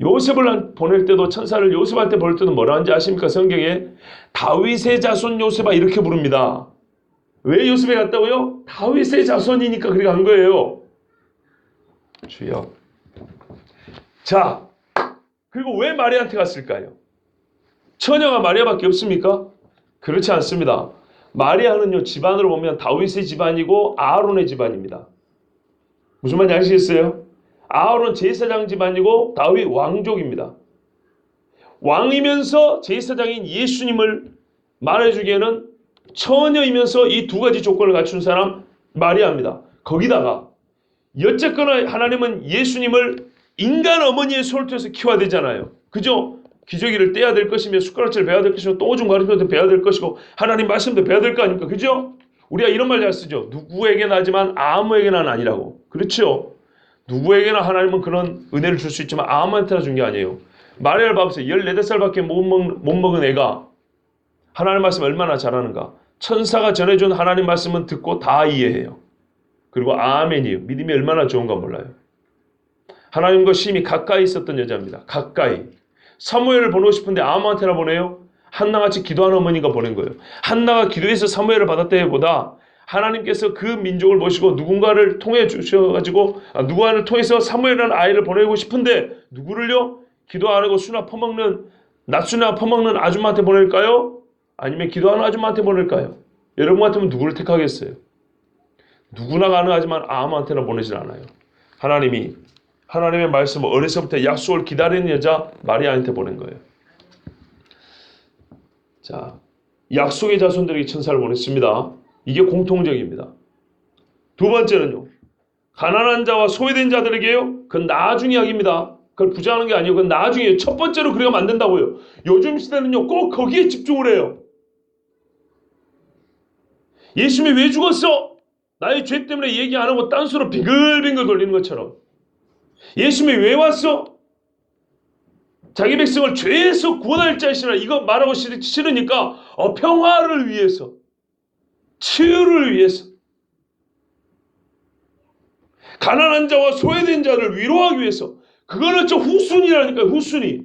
요셉을 보낼 때도, 천사를 요셉한테 보낼 때도 뭐라 하는지 아십니까? 성경에 다윗의 자손 요셉아 이렇게 부릅니다. 왜 요셉에 갔다고요? 다윗의 자손이니까 그렇게 간 거예요. 주여. 자, 그리고 왜 마리아한테 갔을까요? 처녀가 마리아밖에 없습니까? 그렇지 않습니다. 마리아는요, 집안으로 보면 다윗의 집안이고 아론의 집안입니다. 무슨 말인지 아시겠어요? 아론 제사장 집안이고 다윗 왕족입니다. 왕이면서 제사장인 예수님을 말해주기에는 처녀이면서 이 두 가지 조건을 갖춘 사람 마리아입니다. 거기다가 어쨌거나 하나님은 예수님을 인간 어머니의 손을 통해서 키워야 되잖아요. 그죠? 기저귀를 떼야 될 것이며 숟가락질을 배워야 될 것이고 또 오줌 가르쳐도 배워야 될 것이고 하나님 말씀도 배워야 될 거 아닙니까? 그죠? 우리가 이런 말 잘 쓰죠. 누구에게나 하지만 아무에게나는 아니라고. 그렇죠? 누구에게나 하나님은 그런 은혜를 줄 수 있지만 아무한테나 준 게 아니에요. 마리아를 봐보세요. 14살밖에 못 먹은 애가 하나님 말씀 얼마나 잘하는가. 천사가 전해준 하나님 말씀은 듣고 다 이해해요. 그리고 아멘이에요. 믿음이 얼마나 좋은가 몰라요. 하나님과 심히 가까이 있었던 여자입니다. 가까이. 사무엘을 보내고 싶은데 아무한테나 보내요? 한나같이 기도하는 어머니가 보낸 거예요. 한나가 기도해서 사무엘을 받았다기보다 하나님께서 그 민족을 모시고 누군가를 통해 주셔가지고 누군가를 통해서 사무엘이라는 아이를 보내고 싶은데 누구를요? 기도 안 하고 수나 퍼먹는 낮수나 퍼먹는 아줌마한테 보낼까요? 아니면 기도하는 아줌마한테 보낼까요? 여러분 같으면 누구를 택하겠어요? 누구나 가능하지만 아무한테나 보내질 않아요. 하나님이 하나님의 말씀을 어려서부터 약속을 기다리는 여자 마리아한테 보낸 거예요. 자, 약속의 자손들에게 천사를 보냈습니다. 이게 공통적입니다. 두 번째는요. 가난한 자와 소외된 자들에게요. 그건 나중 이야기입니다. 그걸 부정하는 게 아니에요. 그건 나중이에요. 첫 번째로 그래가 만든다고요. 요즘 시대는요. 꼭 거기에 집중을 해요. 예수님이 왜 죽었어? 나의 죄 때문에 얘기 안 하고 딴소로 빙글빙글 돌리는 것처럼. 예수님이 왜 왔어? 자기 백성을 죄에서 구원할 자이시라 이거 말하고 싫으니까 평화를 위해서, 치유를 위해서, 가난한 자와 소외된 자를 위로하기 위해서. 그거는 저 후순위라니까요. 후순위.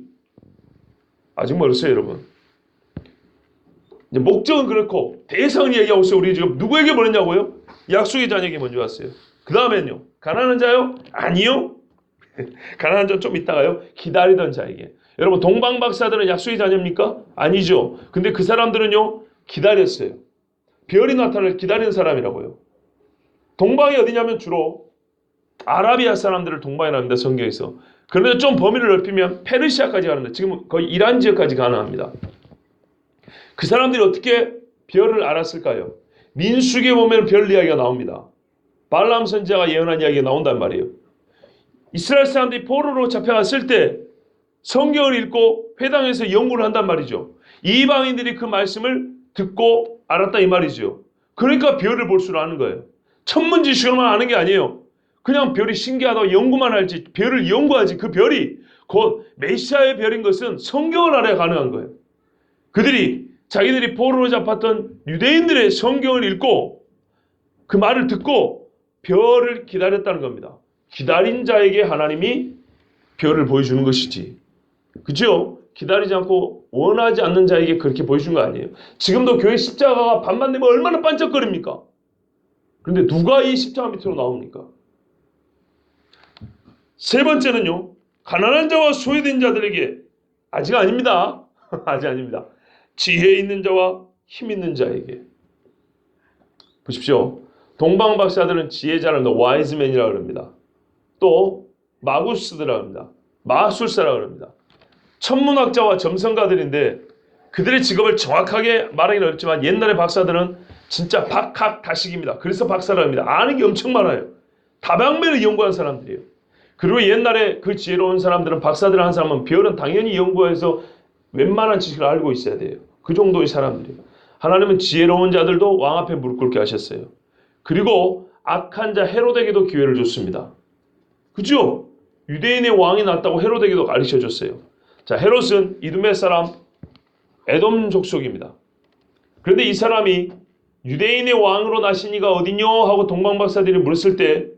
아직 멀었어요 여러분. 이제 목적은 그렇고 대상을 얘기하고 있어요. 우리 지금 누구에게 보냈냐고요? 약속의 자녀에게 먼저 왔어요. 그 다음엔요. 가난한 자요? 아니요. 가난한 자 좀 있다가요. 기다리던 자에게. 여러분 동방 박사들은 약속의 자녀입니까? 아니죠. 근데 그 사람들은요. 기다렸어요. 별이 나타날 기다리는 사람이라고요. 동방이 어디냐면 주로 아라비아 사람들을 동방이라고 합니다. 성경에서. 그런데 좀 범위를 넓히면 페르시아까지 가는데 지금 거의 이란 지역까지 가능합니다. 그 사람들이 어떻게 별을 알았을까요? 민수기에 보면 별 이야기가 나옵니다. 발람 선지자가 예언한 이야기가 나온단 말이에요. 이스라엘 사람들이 포로로 잡혀갔을 때 성경을 읽고 회당에서 연구를 한단 말이죠. 이방인들이 그 말씀을 듣고 알았다 이 말이죠. 그러니까 별을 볼 줄 아는 거예요. 천문지식으로만 아는 게 아니에요. 그냥 별이 신기하다고 연구만 할지 별을 연구하지 그 별이 곧 메시아의 별인 것은 성경을 알아야 가능한 거예요. 그들이 자기들이 포로로 잡혔던 유대인들의 성경을 읽고 그 말을 듣고 별을 기다렸다는 겁니다. 기다린 자에게 하나님이 별을 보여주는 것이지. 그죠? 기다리지 않고 원하지 않는 자에게 그렇게 보여준 거 아니에요. 지금도 교회 십자가가 밤만 되면 얼마나 반짝거립니까? 그런데 누가 이 십자가 밑으로 나옵니까? 세 번째는요. 가난한 자와 소외된 자들에게 아직 아닙니다. 아직 아닙니다. 지혜 있는 자와 힘 있는 자에게. 보십시오. 동방 박사들은 지혜자를 와이즈맨이라고 합니다. 또 마구스들이라고 합니다. 마술사라고 합니다. 천문학자와 점성가들인데 그들의 직업을 정확하게 말하기는 어렵지만 옛날의 박사들은 진짜 박학다식입니다. 그래서 박사라고 합니다. 아는 게 엄청 많아요. 다방면을 연구한 사람들이에요. 그리고 옛날에 그 지혜로운 사람들은 박사들 한 사람은 별은 당연히 연구해서 웬만한 지식을 알고 있어야 돼요. 그 정도의 사람들이에요. 하나님은 지혜로운 자들도 왕 앞에 무릎 꿇게 하셨어요. 그리고 악한 자 헤롯에게도 기회를 줬습니다. 그죠? 유대인의 왕이 났다고 헤롯에게도 가르쳐줬어요. 자, 헤롯은 이두메 사람 에돔 족속입니다. 그런데 이 사람이 유대인의 왕으로 나신 이가 어디뇨? 하고 동방박사들이 물었을 때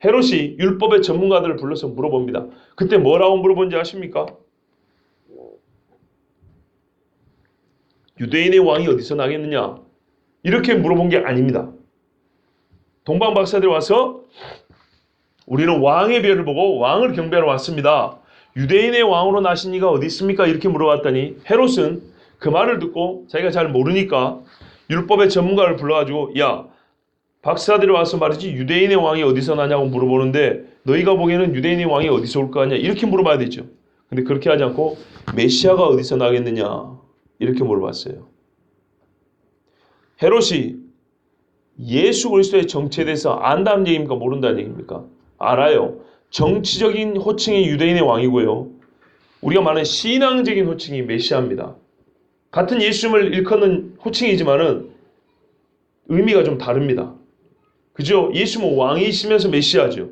헤롯이 율법의 전문가들을 불러서 물어봅니다. 그때 뭐라고 물어본지 아십니까? 유대인의 왕이 어디서 나겠느냐? 이렇게 물어본 게 아닙니다. 동방박사들이 와서 우리는 왕의 별을 보고 왕을 경배하러 왔습니다. 유대인의 왕으로 나신 이가 어디 있습니까? 이렇게 물어봤더니 헤롯은 그 말을 듣고 자기가 잘 모르니까 율법의 전문가를 불러가지고 야, 박사들이 와서 말이지 유대인의 왕이 어디서 나냐고 물어보는데 너희가 보기에는 유대인의 왕이 어디서 올 거 아니야? 이렇게 물어봐야 되죠. 근데 그렇게 하지 않고 메시아가 어디서 나겠느냐? 이렇게 물어봤어요. 헤롯이 예수 그리스도의 정체에 대해서 안다는 얘기입니까? 모른다는 얘기입니까? 알아요. 정치적인 호칭이 유대인의 왕이고요. 우리가 말하는 신앙적인 호칭이 메시아입니다. 같은 예수님을 일컫는 호칭이지만은 의미가 좀 다릅니다. 그죠? 예수님은 왕이시면서 메시아죠.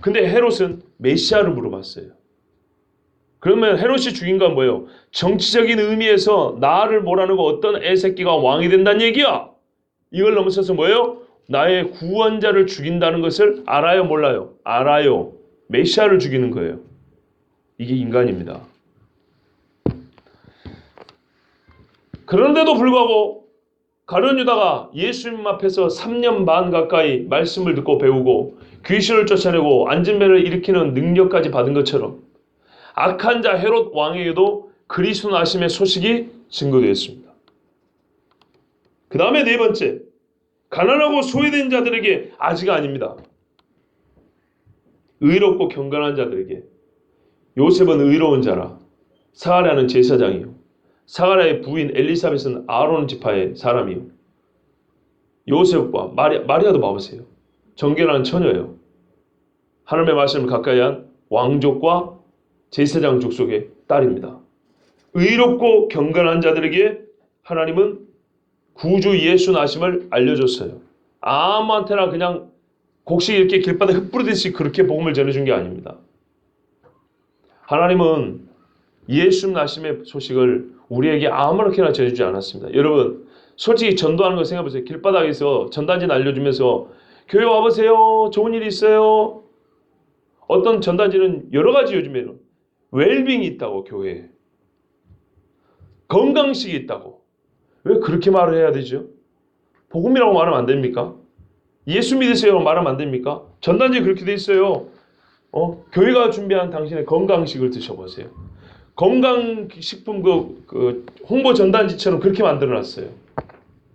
근데 헤롯은 메시아를 물어봤어요. 그러면 헤롯이 죽인 건 뭐예요? 정치적인 의미에서 나를 몰아내고 어떤 애새끼가 왕이 된다는 얘기야. 이걸 넘어서서 뭐예요? 나의 구원자를 죽인다는 것을 알아요, 몰라요? 알아요. 메시아를 죽이는 거예요. 이게 인간입니다. 그런데도 불구하고 가룟 유다가 예수님 앞에서 3년 반 가까이 말씀을 듣고 배우고 귀신을 쫓아내고 안진뱅을 일으키는 능력까지 받은 것처럼 악한 자 헤롯 왕에게도 그리스도 나심의 소식이 증거되었습니다. 그 다음에 네 번째, 가난하고 소외된 자들에게 아직 아닙니다. 의롭고 경건한 자들에게. 요셉은 의로운 자라. 사가랴는 제사장이요. 사가랴의 부인 엘리사벳은 아론 지파의 사람이요. 요셉과 마리아도 봐보세요. 정결한 처녀예요. 하나님의 말씀을 가까이 한 왕족과 제사장 족속의 딸입니다. 의롭고 경건한 자들에게 하나님은 구주 예수 나심을 알려줬어요. 아무한테나 그냥 곡식 이렇게 길바닥에 흩뿌리듯이 그렇게 복음을 전해준 게 아닙니다. 하나님은 예수 나심의 소식을 우리에게 아무렇게나 전해주지 않았습니다. 여러분, 솔직히 전도하는 거 생각해보세요. 길바닥에서 전단지 날려주면서 교회 와보세요. 좋은 일이 있어요. 어떤 전단지는 여러 가지 요즘에는 웰빙이 있다고 교회에. 건강식이 있다고. 왜 그렇게 말을 해야 되죠? 복음이라고 말하면 안 됩니까? 예수 믿으세요 말하면 안 됩니까? 전단지에 그렇게 돼 있어요. 교회가 준비한 당신의 건강식을 드셔보세요. 건강식품 그 홍보 전단지처럼 그렇게 만들어놨어요.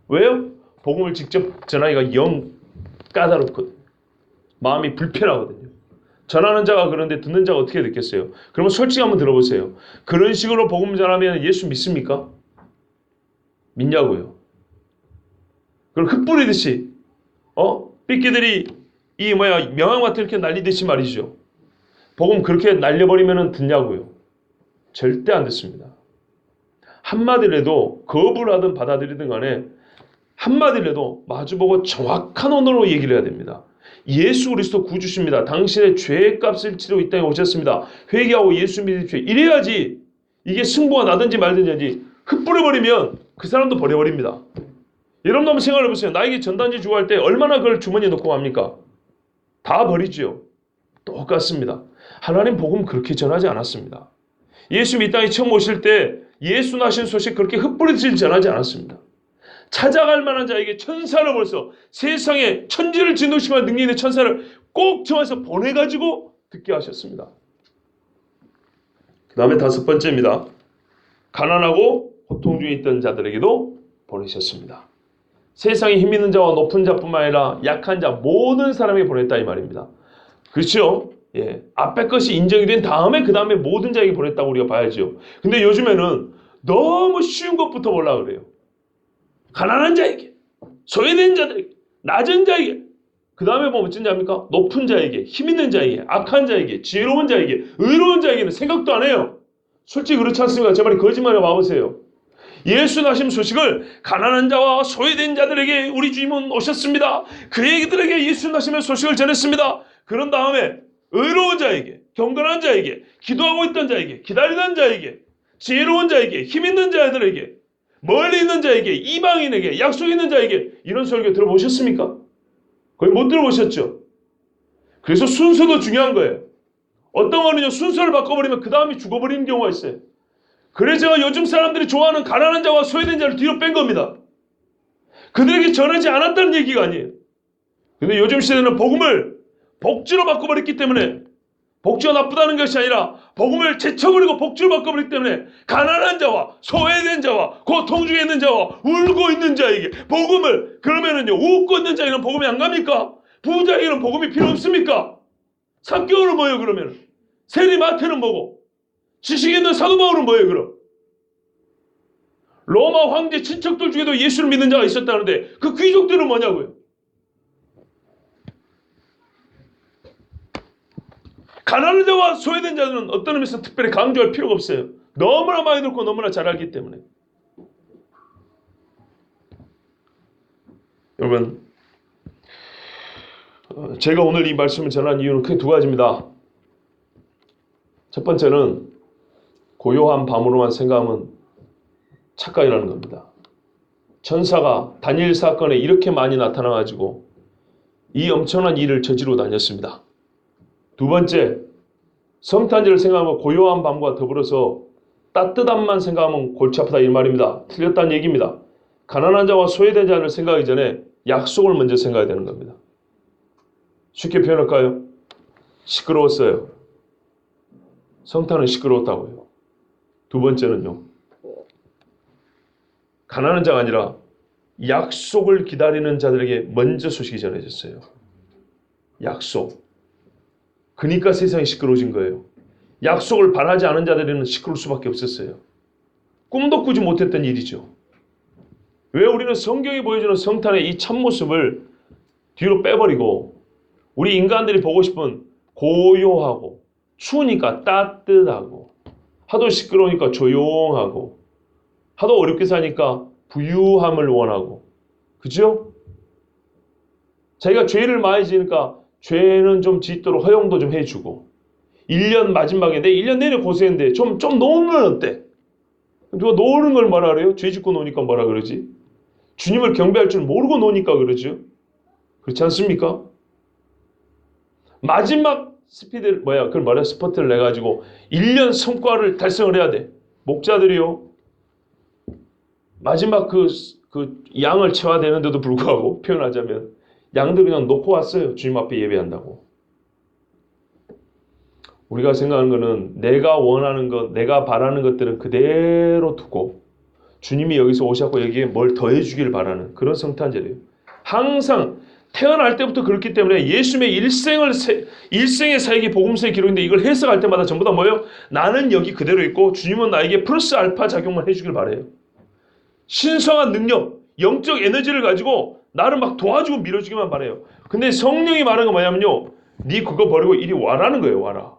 왜요? 복음을 직접 전하기가 영 까다롭거든요. 마음이 불편하거든요. 전하는 자가 그런데 듣는 자가 어떻게 듣겠어요? 그러면 솔직히 한번 들어보세요. 그런 식으로 복음 전하면 예수 믿습니까? 믿냐고요. 그럼 흩뿌리듯이 삐끼들이 명함 이렇게 날리듯이 말이죠. 복음 그렇게 날려버리면 듣냐고요. 절대 안 듣습니다. 한마디라도 거부를 하든 받아들이든 간에 한마디라도 마주보고 정확한 언어로 얘기를 해야 됩니다. 예수 그리스도 구주십니다. 당신의 죄의 값을 치르고 이 땅에 오셨습니다. 회개하고 예수 믿으십시오. 이래야지 이게 승부가 나든지 말든지 하지 흩뿌려버리면 그 사람도 버려버립니다. 여러분 한번 생각해보세요. 나에게 전단지 주고 할 때 얼마나 그걸 주머니에 넣고 갑니까? 다 버리죠. 똑같습니다. 하나님 복음 그렇게 전하지 않았습니다. 예수 이 땅에 처음 오실 때 예수 나신 소식 그렇게 흩뿌리듯이 전하지 않았습니다. 찾아갈 만한 자에게 천사를 벌써 세상에 천지를 진동시키는 능력 있는 천사를 꼭 정해서 보내가지고 듣게 하셨습니다. 그 다음에 다섯 번째입니다. 가난하고 고통 중에 있던 자들에게도 보내셨습니다. 세상에 힘 있는 자와 높은 자뿐만 아니라 약한 자 모든 사람에게 보냈다 이 말입니다. 그렇죠? 예, 앞에 것이 인정이 된 다음에 그 다음에 모든 자에게 보냈다고 우리가 봐야죠. 근데 요즘에는 너무 쉬운 것부터 보려고 그래요. 가난한 자에게, 소외된 자들에게, 낮은 자에게, 그 다음에 보면 어쩐 자입니까? 높은 자에게, 힘 있는 자에게, 악한 자에게, 지혜로운 자에게, 의로운 자에게는 생각도 안 해요. 솔직히 그렇지 않습니까? 제 말이 거짓말을 봐보세요. 예수 나심 소식을 가난한 자와 소외된 자들에게 우리 주님은 오셨습니다. 그들에게 예수 나심의 소식을 전했습니다. 그런 다음에 의로운 자에게, 경건한 자에게, 기도하고 있던 자에게, 기다리던 자에게, 지혜로운 자에게, 힘 있는 자들에게, 멀리 있는 자에게, 이방인에게, 약속 있는 자에게 이런 설교 들어보셨습니까? 거의 못 들어보셨죠? 그래서 순서도 중요한 거예요. 어떤 거는요 순서를 바꿔버리면 그 다음에 죽어버리는 경우가 있어요. 그래서 제가 요즘 사람들이 좋아하는 가난한 자와 소외된 자를 뒤로 뺀 겁니다. 그들에게 전하지 않았다는 얘기가 아니에요. 근데 요즘 시대는 복음을 복지로 바꿔버렸기 때문에 복지가 나쁘다는 것이 아니라 복음을 제쳐버리고 복지를 바꿔버리기 때문에 가난한 자와 소외된 자와 고통 중에 있는 자와 울고 있는 자에게 복음을, 그러면은요, 웃고 있는 자에게는 복음이 안 갑니까? 부자에게는 복음이 필요 없습니까? 사개오는 뭐예요 그러면? 세리마태는 뭐고? 지식 있는 사도 바울은 뭐예요 그럼? 로마 황제 친척들 중에도 예수를 믿는 자가 있었다는데 그 귀족들은 뭐냐고요? 가난한 자와 소외된 자들은 어떤 의미에서 특별히 강조할 필요가 없어요. 너무나 많이 듣고 너무나 잘 알기 때문에. 여러분, 제가 오늘 이 말씀을 전한 이유는 크게 두 가지입니다. 첫 번째는 고요한 밤으로만 생각하면 착각이라는 겁니다. 천사가 다니엘 사건에 이렇게 많이 나타나가지고 이 엄청난 일을 저지르고 다녔습니다. 두 번째, 성탄절을 생각하면 고요한 밤과 더불어서 따뜻함만 생각하면 골치 아프다 이 말입니다. 틀렸다는 얘기입니다. 가난한 자와 소외된 자를 생각하기 전에 약속을 먼저 생각해야 되는 겁니다. 쉽게 표현할까요? 시끄러웠어요. 성탄은 시끄러웠다고요. 두 번째는요, 가난한 자가 아니라 약속을 기다리는 자들에게 먼저 소식이 전해졌어요. 약속. 그러니까 세상이 시끄러워진 거예요. 약속을 바라지 않은 자들에게는 시끄러울 수밖에 없었어요. 꿈도 꾸지 못했던 일이죠. 왜 우리는 성경이 보여주는 성탄의 이 참모습을 뒤로 빼버리고 우리 인간들이 보고 싶은 고요하고 추우니까 따뜻하고 하도 시끄러우니까 조용하고 하도 어렵게 사니까 부유함을 원하고, 그죠? 자기가 죄를 많이 지으니까 죄는 좀 짓도록 허용도 좀 해주고, 1년 마지막에 내 1년 내내 고생했는데 좀 노는 어때? 누가 노는 걸 뭐라 그래요? 죄 짓고 노니까 뭐라 그러지? 주님을 경배할 줄 모르고 노니까 그러죠? 그렇지 않습니까? 마지막 스포트를 내가지고 1년 성과를 달성을 해야 돼. 목자들이요, 마지막 그 양을 채워야 되는데도 불구하고 표현하자면 양들 그냥 놓고 왔어요. 주님 앞에 예배한다고. 우리가 생각하는 거는 내가 원하는 것, 내가 바라는 것들은 그대로 두고 주님이 여기서 오셨고 여기에 뭘 더해주길 바라는 그런 성탄절이에요. 항상 태어날 때부터 그렇기 때문에 예수님의 일생의 사역이 복음서에 기록인데 이걸 해석할 때마다 전부 다 뭐예요? 나는 여기 그대로 있고 주님은 나에게 플러스 알파 작용만 해주길 바래요. 신성한 능력, 영적 에너지를 가지고 나를 막 도와주고 밀어주기만 바래요. 근데 성령이 말하는 건 뭐냐면요, 네 그거 버리고 이리 와라는 거예요. 와라.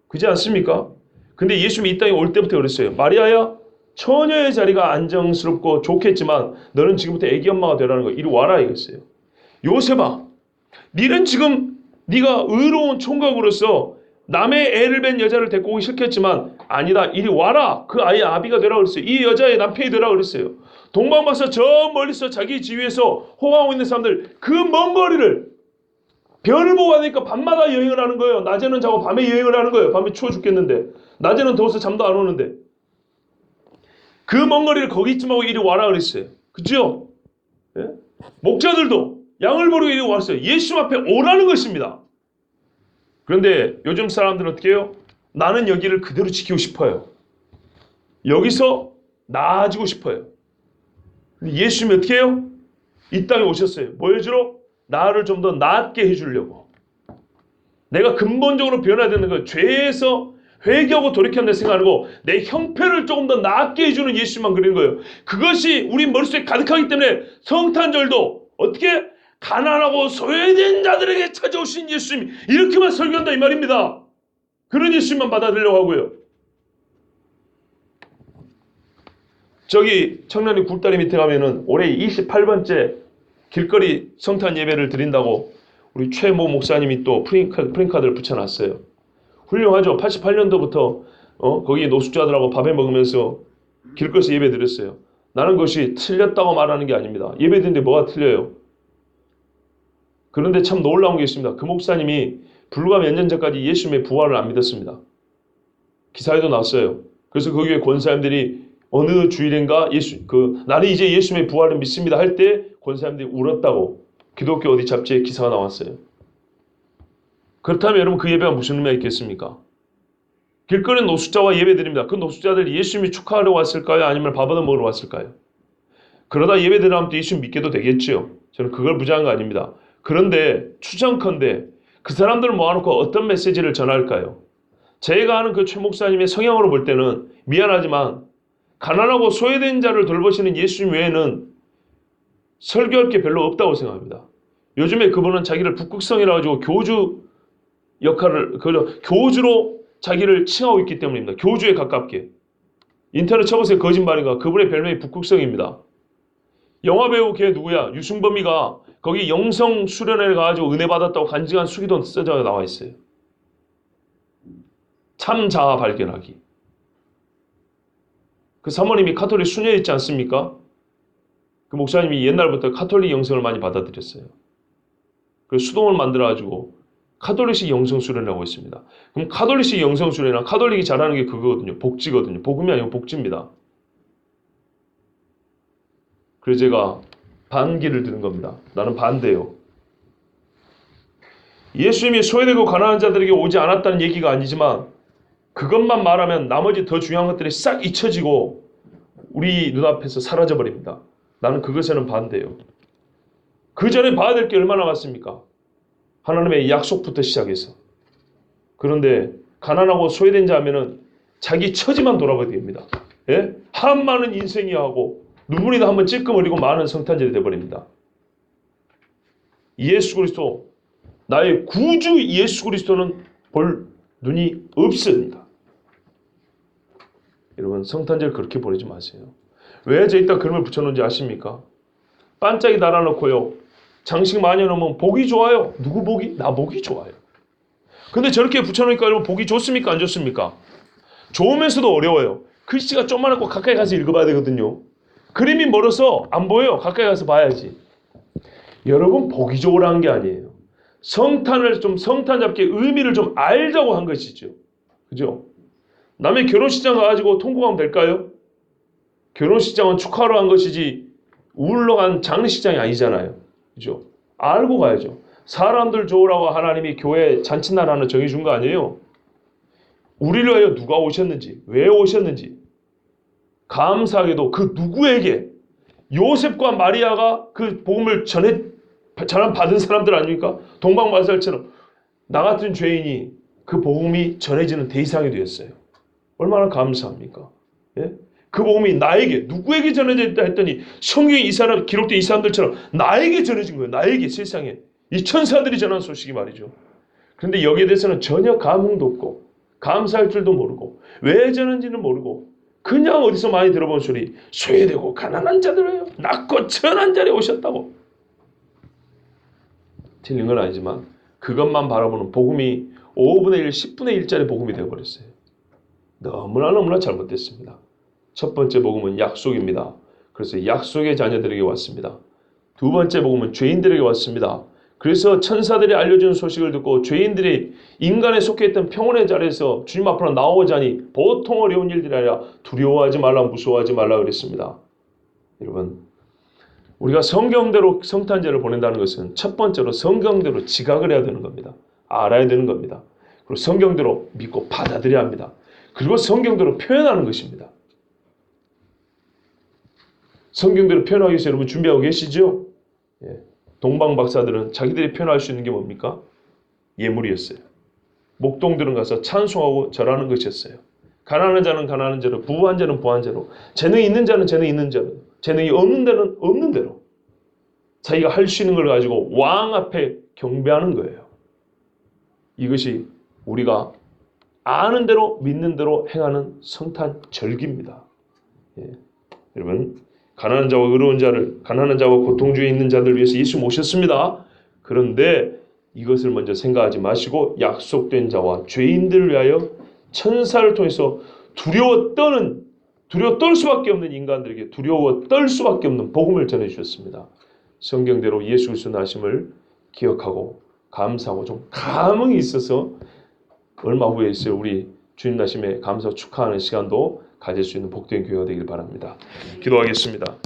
그렇지 않습니까? 근데 예수님이 이 땅에 올 때부터 그랬어요. 마리아야, 처녀의 자리가 안정스럽고 좋겠지만 너는 지금부터 애기 엄마가 되라는 거, 이리 와라 이랬어요. 요셉아, 니는 지금 네가 의로운 총각으로서 남의 애를 뵌 여자를 데리고 오기 싫겠지만 아니다, 이리 와라. 그 아이의 아비가 되라 그랬어요. 이 여자의 남편이 되라 그랬어요. 동방바서 저 멀리서 자기 지위에서 호강하고 있는 사람들, 그 먼 거리를 별을 보고 하니까 밤마다 여행을 하는 거예요. 낮에는 자고 밤에 여행을 하는 거예요. 밤에 추워 죽겠는데, 낮에는 더워서 잠도 안 오는데, 그 먼 거리를 거기쯤 하고 이리 와라 그랬어요. 그죠? 예? 목자들도 양을 버리고 이리 왔어요. 예수 앞에 오라는 것입니다. 그런데 요즘 사람들은 어떻게 해요? 나는 여기를 그대로 지키고 싶어요. 여기서 나아지고 싶어요. 예수님이 어떻게 해요? 이 땅에 오셨어요. 뭐 해주러? 나를 좀 더 낫게 해주려고. 내가 근본적으로 변화해야 되는 거예요. 죄에서 회개하고 돌이켰는데 생각하고 내 형편을 조금 더 낫게 해주는 예수님만 그리는 거예요. 그것이 우리 머릿속에 가득하기 때문에 성탄절도 어떻게? 가난하고 소외된 자들에게 찾아오신 예수님, 이렇게만 설교한다 이 말입니다. 그런 예수님만 받아들이려고 하고요. 저기 청량리 굴다리 밑에 가면은 올해 28번째 길거리 성탄 예배를 드린다고 우리 최모 목사님이 또 프린카드를 붙여놨어요. 훌륭하죠. 88년도부터 거기 노숙자들하고 밥해 먹으면서 길거리에서 예배 드렸어요. 나는 그것이 틀렸다고 말하는 게 아닙니다. 예배 드리는데 뭐가 틀려요? 그런데 참 놀라운 게 있습니다. 그 목사님이 불과 몇 년 전까지 예수님의 부활을 안 믿었습니다. 기사에도 나왔어요. 그래서 거기에 권사님들이 어느 주일인가 나는 이제 예수님의 부활을 믿습니다 할 때 권사님들이 울었다고 기독교 어디 잡지에 기사가 나왔어요. 그렇다면 여러분 그 예배가 무슨 의미가 있겠습니까? 길거리 노숙자와 예배드립니다. 그 노숙자들이 예수님이 축하하러 왔을까요? 아니면 밥 얻어 먹으러 왔을까요? 그러다 예배드리면 또 예수님 믿게도 되겠죠. 저는 그걸 부정한 거 아닙니다. 그런데 추정컨대 그 사람들을 모아놓고 어떤 메시지를 전할까요? 제가 아는 그 최 목사님의 성향으로 볼 때는 미안하지만 가난하고 소외된 자를 돌보시는 예수님 외에는 설교할 게 별로 없다고 생각합니다. 요즘에 그분은 자기를 북극성이라 가지고 교주 역할을, 교주로 자기를 칭하고 있기 때문입니다. 교주에 가깝게. 인터넷 쳐보세요. 거짓말인가. 그분의 별명이 북극성입니다. 영화배우 걔 누구야? 유승범이가 거기 영성 수련회 가가지고 은혜 받았다고 간증한 수기도 써져 나와 있어요. 참 자아 발견하기. 그 사모님이 카톨릭 수녀였지 않습니까? 그 목사님이 옛날부터 카톨릭 영성을 많이 받아들였어요. 그래서 수동을 만들어가지고 카톨릭식 영성 수련이라고 있습니다. 그럼 카톨릭식 영성 수련이랑 카톨릭이 잘하는 게 그거거든요. 복지거든요. 복음이 아니고 복지입니다. 그래서 제가 반기를 드는 겁니다. 나는 반대요. 예수님이 소외되고 가난한 자들에게 오지 않았다는 얘기가 아니지만 그것만 말하면 나머지 더 중요한 것들이 싹 잊혀지고 우리 눈앞에서 사라져버립니다. 나는 그것에는 반대요. 그 전에 봐야 될 게 얼마나 많습니까? 하나님의 약속부터 시작해서. 그런데 가난하고 소외된 자 하면은 자기 처지만 돌아보게 됩니다. 예? 한 많은 인생이 하고 눈물이 한번 찔끔 흘리고 많은 성탄절이 되어버립니다. 예수 그리스도, 나의 구주 예수 그리스도는 볼 눈이 없습니다. 여러분 성탄절 그렇게 보내지 마세요. 왜 저기다 그림을 붙여놓은지 아십니까? 반짝이 달아놓고요. 장식 많이 넣으면 보기 좋아요. 누구 보기? 나 보기 좋아요. 근데 저렇게 붙여놓으니까 여러분 보기 좋습니까? 안 좋습니까? 좋으면서도 어려워요. 글씨가 조그맣고 가까이 가서 읽어봐야 되거든요. 그림이 멀어서 안 보여요. 가까이 가서 봐야지. 여러분 보기 좋으라는 게 아니에요. 성탄을 좀 성탄답게 의미를 좀 알자고 한 것이죠. 그죠? 남의 결혼식장 가가지고 통곡하면 될까요? 결혼식장은 축하하러 한 것이지 우울러 간 장례식장이 아니잖아요. 그죠? 알고 가야죠. 사람들 좋으라고 하나님이 교회 잔칫날 하나 정해준 거 아니에요? 우리를 위하여 누가 오셨는지, 왜 오셨는지 감사하게도 그 누구에게 요셉과 마리아가 그 복음을 전한 받은 사람들 아닙니까? 동방마살처럼 나 같은 죄인이 그 복음이 전해지는 대상이 되었어요. 얼마나 감사합니까? 예? 그 복음이 나에게 누구에게 전해졌다 했더니 성경에 이 사람 기록된 이 사람들처럼 나에게 전해진 거예요. 나에게 세상에 이 천사들이 전한 소식이 말이죠. 그런데 여기에 대해서는 전혀 감흥도 없고 감사할 줄도 모르고 왜 전한지는 모르고 그냥 어디서 많이 들어본 소리 소외되고 가난한 자들이에요. 낮고 천한 자리에 오셨다고. 틀린 건 아니지만 그것만 바라보는 복음이 5분의 1, 10분의 1짜리 복음이 되어버렸어요. 너무나 잘못됐습니다. 첫 번째 복음은 약속입니다. 그래서 약속의 자녀들에게 왔습니다. 두 번째 복음은 죄인들에게 왔습니다. 그래서 천사들이 알려준 소식을 듣고 죄인들이 인간에 속해 있던 평온의 자리에서 주님 앞으로 나오자니 보통 어려운 일들이 아니라 두려워하지 말라 무서워하지 말라 그랬습니다. 여러분 우리가 성경대로 성탄절을 보낸다는 것은 첫 번째로 성경대로 지각을 해야 되는 겁니다. 알아야 되는 겁니다. 그리고 성경대로 믿고 받아들여야 합니다. 그리고 성경대로 표현하는 것입니다. 성경대로 표현하기 위해서 여러분 준비하고 계시죠? 예. 동방 박사들은 자기들이 표현할 수 있는 게 뭡니까? 예물이었어요. 목동들은 가서 찬송하고 절하는 것이었어요. 가난한 자는 가난한 자로, 부한 자는 부한 자로, 재능이 있는 자는 재능이 있는 자로, 재능이 없는 자는 없는 대로 자기가 할 수 있는 걸 가지고 왕 앞에 경배하는 거예요. 이것이 우리가 아는 대로 믿는 대로 행하는 성탄 절기입니다. 예. 여러분 가난한 자와 의로운 자를, 가난한 자와 고통 중에 있는 자들 위해서 예수 모셨습니다. 그런데 이것을 먼저 생각하지 마시고 약속된 자와 죄인들을 위하여 천사를 통해서 두려워 떨 수밖에 없는 인간들에게 두려워 떨 수밖에 없는 복음을 전해주셨습니다. 성경대로 예수 그리스도 나심을 기억하고 감사하고 좀 감흥이 있어서 얼마 후에 있을 우리 주님 나심에 감사 축하하는 시간도 가질 수 있는 복된 교회가 되길 바랍니다. 기도하겠습니다.